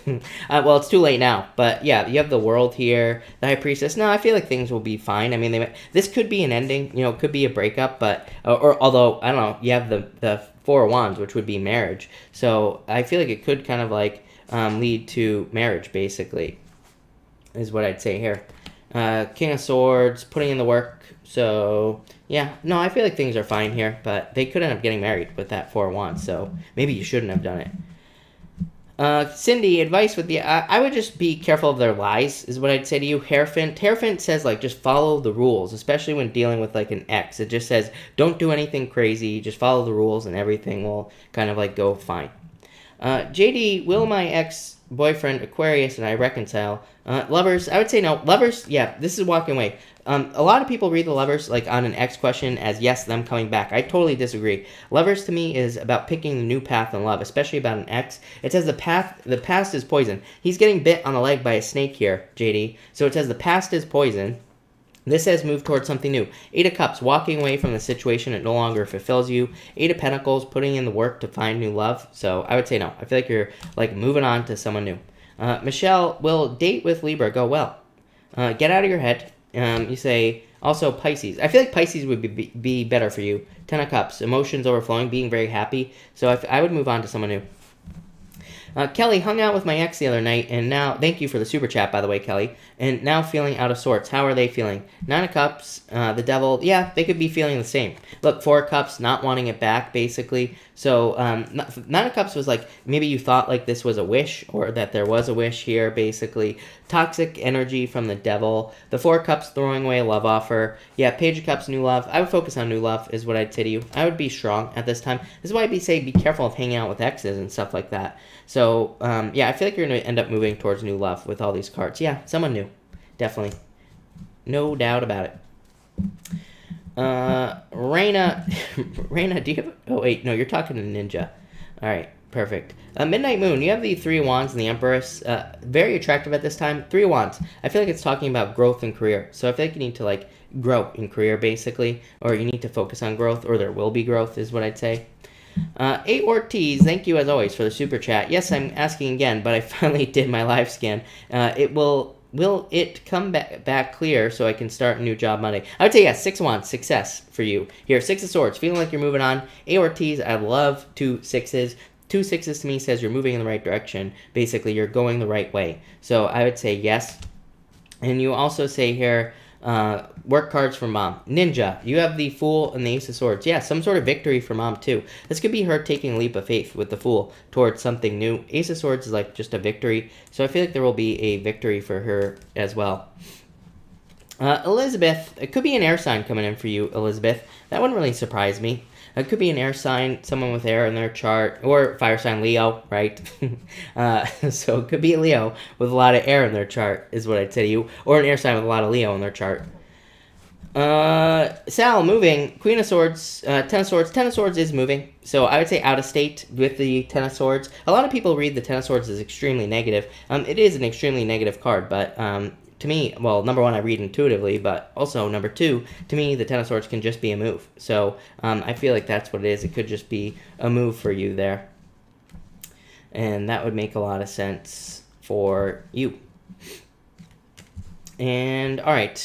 Well, it's too late now. But yeah, you have the World here, the High Priestess. No, I feel like things will be fine. I mean, this could be an ending. You know, it could be a breakup, but or although I don't know, you have the Four of Wands, which would be marriage. So I feel like it could kind of like lead to marriage, basically, is what I'd say here. King of Swords, putting in the work. So, yeah. No, I feel like things are fine here, but they could end up getting married with that Four of Wands, so maybe you shouldn't have done it. Cindy, advice with the... I would just be careful of their lies, is what I'd say to you. Hierophant says, like, just follow the rules, especially when dealing with, like, an ex. It just says, don't do anything crazy, just follow the rules, and everything will kind of, like, go fine. JD, will my ex-boyfriend Aquarius and I reconcile? Lovers, I would say no. Lovers, yeah, this is walking away. A lot of people read the Lovers like on an X question as yes, them coming back. I totally disagree. Lovers to me is about picking the new path in love, especially about an ex. It says the past is poison. He's getting bit on the leg by a snake here, JD. So it says the past is poison. This says move towards something new. Eight of Cups, walking away from the situation that no longer fulfills you. Eight of Pentacles, putting in the work to find new love. So I would say no. I feel like you're like moving on to someone new. Michelle, will date with Libra go well? Get out of your head. You say also Pisces. I feel like Pisces would be better for you. Ten of Cups, emotions overflowing, being very happy. So I would move on to someone new. Kelly, hung out with my ex the other night, and now, thank you for the super chat, by the way, Kelly, and now feeling out of sorts. How are they feeling? Nine of Cups, the Devil, yeah, they could be feeling the same. Look, Four of Cups, not wanting it back, basically. So, Nine of Cups was like, maybe you thought like this was a wish, or that there was a wish here, basically. Toxic energy from the Devil. The Four of Cups, throwing away a love offer. Yeah, Page of Cups, new love. I would focus on new love, is what I'd say to you. I would be strong at this time. This is why I'd say be careful of hanging out with exes and stuff like that. So, yeah, I feel like you're going to end up moving towards new love with all these cards. Yeah, someone new. Definitely. No doubt about it. Raina, do you have... Oh, wait, no, you're talking to Ninja. All right, perfect. Midnight Moon, you have the Three of Wands and the Empress. Very attractive at this time. Three of Wands. I feel like it's talking about growth in career. So I feel like you need to, like, grow in career, basically. Or you need to focus on growth, or there will be growth, is what I'd say. A Ortiz, thank you as always for the super chat. Yes, I'm asking again, but I finally did my live scan. It will will it come back clear so I can start a new job Monday? I would say yes. 6 of Wands, success for you. Here, 6 of Swords, feeling like you're moving on. A or T's, I love 2 6s. 2 6s to me says you're moving in the right direction. Basically, you're going the right way. So I would say yes. And you also say here, work cards for Mom. Ninja, you have the Fool and the Ace of Swords. Yeah, some sort of victory for Mom too. This could be her taking a leap of faith with the Fool towards something new. Ace of Swords is like just a victory. So I feel like there will be a victory for her as well. Elizabeth, it could be an air sign coming in for you, Elizabeth. That wouldn't really surprise me. It could be an air sign, someone with air in their chart, or fire sign Leo, right? So it could be a Leo with a lot of air in their chart, is what I'd say to you, or an air sign with a lot of Leo in their chart. Sal, moving. Queen of Swords, Ten of Swords. Ten of Swords is moving, so I would say out of state with the Ten of Swords. A lot of people read the Ten of Swords as extremely negative. It is an extremely negative card, but to me, well, number one, I read intuitively, but also number two, to me, the Ten of Swords can just be a move. So I feel like that's what it is. It could just be a move for you there. And that would make a lot of sense for you. And, all right,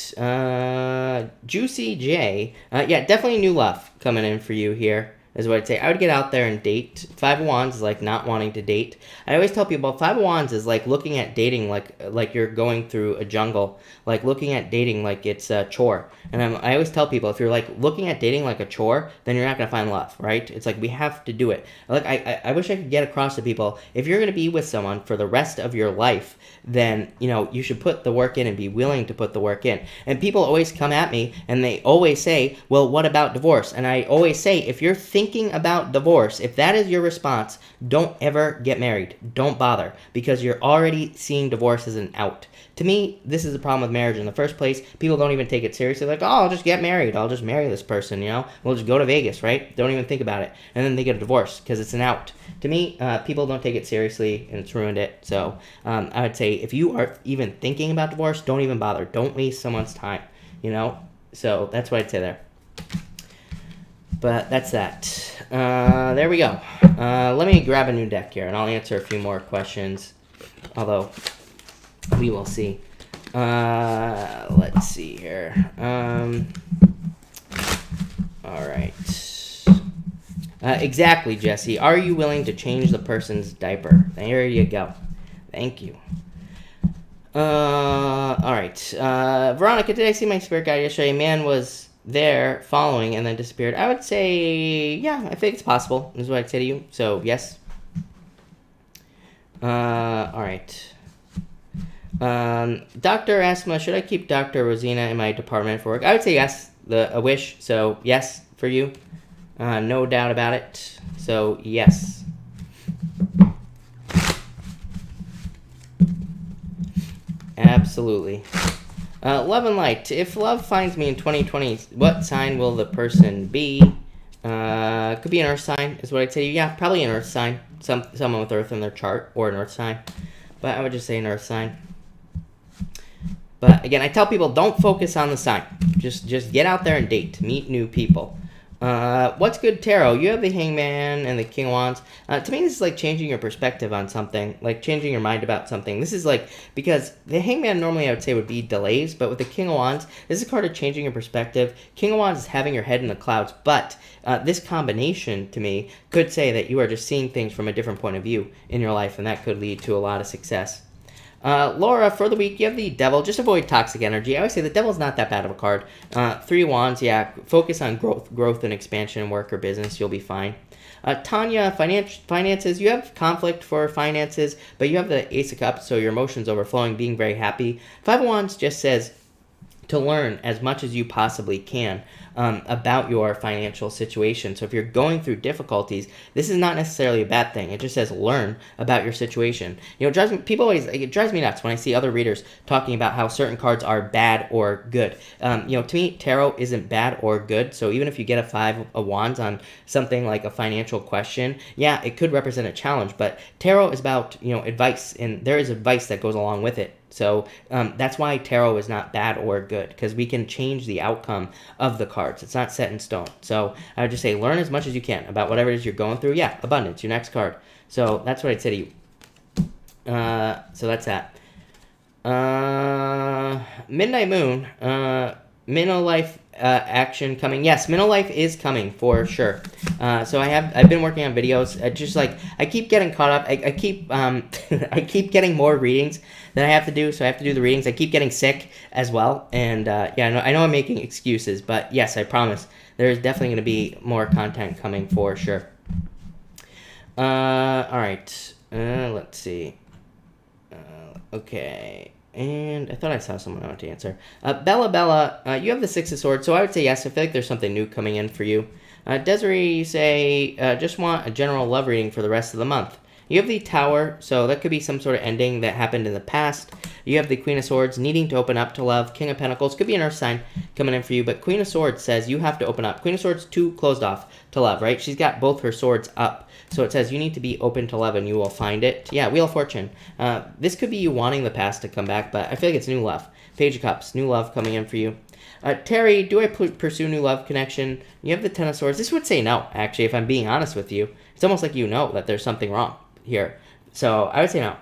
Juicy J. Yeah, definitely new love coming in for you here, is what I'd say. I would get out there and date. 5 of Wands is like not wanting to date. I always tell people 5 of Wands is like looking at dating like you're going through a jungle, like looking at dating like it's a chore. And I always tell people, if you're like looking at dating like a chore, then you're not going to find love, right? It's like we have to do it. Like I wish I could get across to people, if you're going to be with someone for the rest of your life, then, you know, you should put the work in and be willing to put the work in. And people always come at me and they always say, well, what about divorce? And I always say, if you're thinking about divorce, if that is your response, don't ever get married. Don't bother, because you're already seeing divorce as an out. To me, this is the problem with marriage in the first place. People don't even take it seriously. Like, oh, I'll just get married. I'll just marry this person, you know? We'll just go to Vegas, right? Don't even think about it. And then they get a divorce because it's an out. To me, people don't take it seriously, and it's ruined it. So I would say, if you are even thinking about divorce, don't even bother. Don't waste someone's time, you know? So that's what I'd say there. But that's that. There we go. Let me grab a new deck here, and I'll answer a few more questions. Although, we will see. Let's see here. All right. Exactly, Jesse. Are you willing to change the person's diaper? There you go. Thank you. All right. Veronica, did I see my spirit guide yesterday? A man was there following and then disappeared. I would say, yeah, I think it's possible, is what I'd say to you. So, yes. All right. Dr. Asma, should I keep Dr. Rosina in my department for work? I would say yes, a wish. So, yes, for you. No doubt about it. So, yes. Absolutely. Love and light. If love finds me in 2020, what sign will the person be? Could be an earth sign, is what I'd say. Yeah, probably an earth sign. Someone with earth in their chart, or an earth sign. But I would just say an earth sign. But again, I tell people, don't focus on the sign. Just get out there and date. Meet new people. What's good, tarot? You have the Hangman and the King of Wands. To me, this is like changing your perspective on something, like changing your mind about something. This is like, because the Hangman normally I would say would be delays, but with the King of Wands, this is a card of changing your perspective. King of Wands is having your head in the clouds, but this combination to me could say that you are just seeing things from a different point of view in your life, and that could lead to a lot of success. Laura, for the week, you have the Devil. Just avoid toxic energy. I always say the Devil's not that bad of a card. 3 Wands, yeah. Focus on growth and expansion in work or business. You'll be fine. Tanya, finances. You have conflict for finances, but you have the Ace of Cups, so your emotions overflowing, being very happy. 5 of Wands just says to learn as much as you possibly can about your financial situation. So if you're going through difficulties, this is not necessarily a bad thing. It just says learn about your situation. You know, it drives me nuts when I see other readers talking about how certain cards are bad or good. You know, to me, tarot isn't bad or good. So even if you get a 5 of Wands on something like a financial question, yeah, it could represent a challenge. But tarot is about, you know, advice, and there is advice that goes along with it. So that's why tarot is not bad or good, because we can change the outcome of the cards. It's not set in stone. So I would just say learn as much as you can about whatever it is you're going through. Yeah, abundance, your next card. So that's what I'd say to you. So that's that. Midnight Moon. Minnow Life action coming. Yes, Minnow Life is coming for sure. So I've been working on videos. Just like I keep getting caught up. I keep I keep getting more readings that I have to do. So I have to do the readings. I keep getting sick as well. And yeah, I know I'm making excuses, but yes, I promise there's definitely going to be more content coming for sure. All right. Let's see. Okay. And I thought I saw someone I wanted to answer. Bella, you have the Six of Swords, so I would say yes. I feel like there's something new coming in for you. Desiree, you say, just want a general love reading for the rest of the month. You have the Tower, so that could be some sort of ending that happened in the past. You have the Queen of Swords, needing to open up to love. King of Pentacles, could be an earth sign coming in for you, but Queen of Swords says you have to open up. Queen of Swords, too closed off to love, right? She's got both her swords up. So it says you need to be open to love and you will find it. Yeah, Wheel of Fortune. This could be you wanting the past to come back, but I feel like it's new love. Page of Cups, new love coming in for you. Terry, do I pursue new love connection? You have the Ten of Swords. This would say no, actually, if I'm being honest with you. It's almost like you know that there's something wrong here. So I would say no.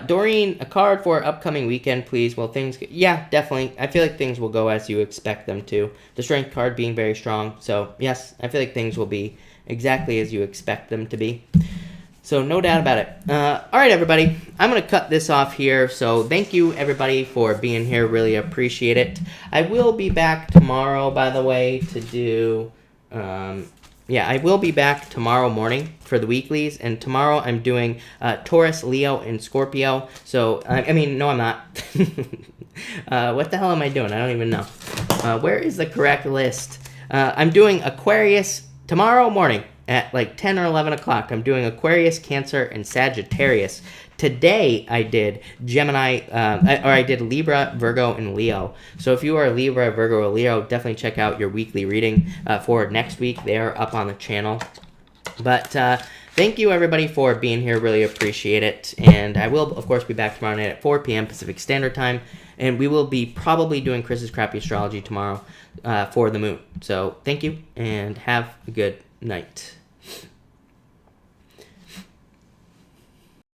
Doreen, a card for upcoming weekend, please. Well, yeah, definitely. I feel like things will go as you expect them to. The Strength card being very strong. So, yes, I feel like things will be exactly as you expect them to be. So, no doubt about it. All right, everybody. I'm going to cut this off here. So, thank you, everybody, for being here. Really appreciate it. I will be back tomorrow, by the way, to do... I will be back tomorrow morning for the weeklies, and tomorrow I'm doing Taurus, Leo, and Scorpio. So, no, I'm not. What the hell am I doing? I don't even know. Where is the correct list? I'm doing Aquarius tomorrow morning at like 10 or 11 o'clock. I'm doing Aquarius, Cancer, and Sagittarius. Today I did Gemini, I did Libra, Virgo, and Leo. So if you are Libra, Virgo, or Leo, definitely check out your weekly reading for next week. They are up on the channel. But thank you, everybody, for being here. Really appreciate it. And I will, of course, be back tomorrow night at 4 p.m. Pacific Standard Time. And we will be probably doing Chris's Crappy Astrology tomorrow for the moon. So thank you, and have a good night.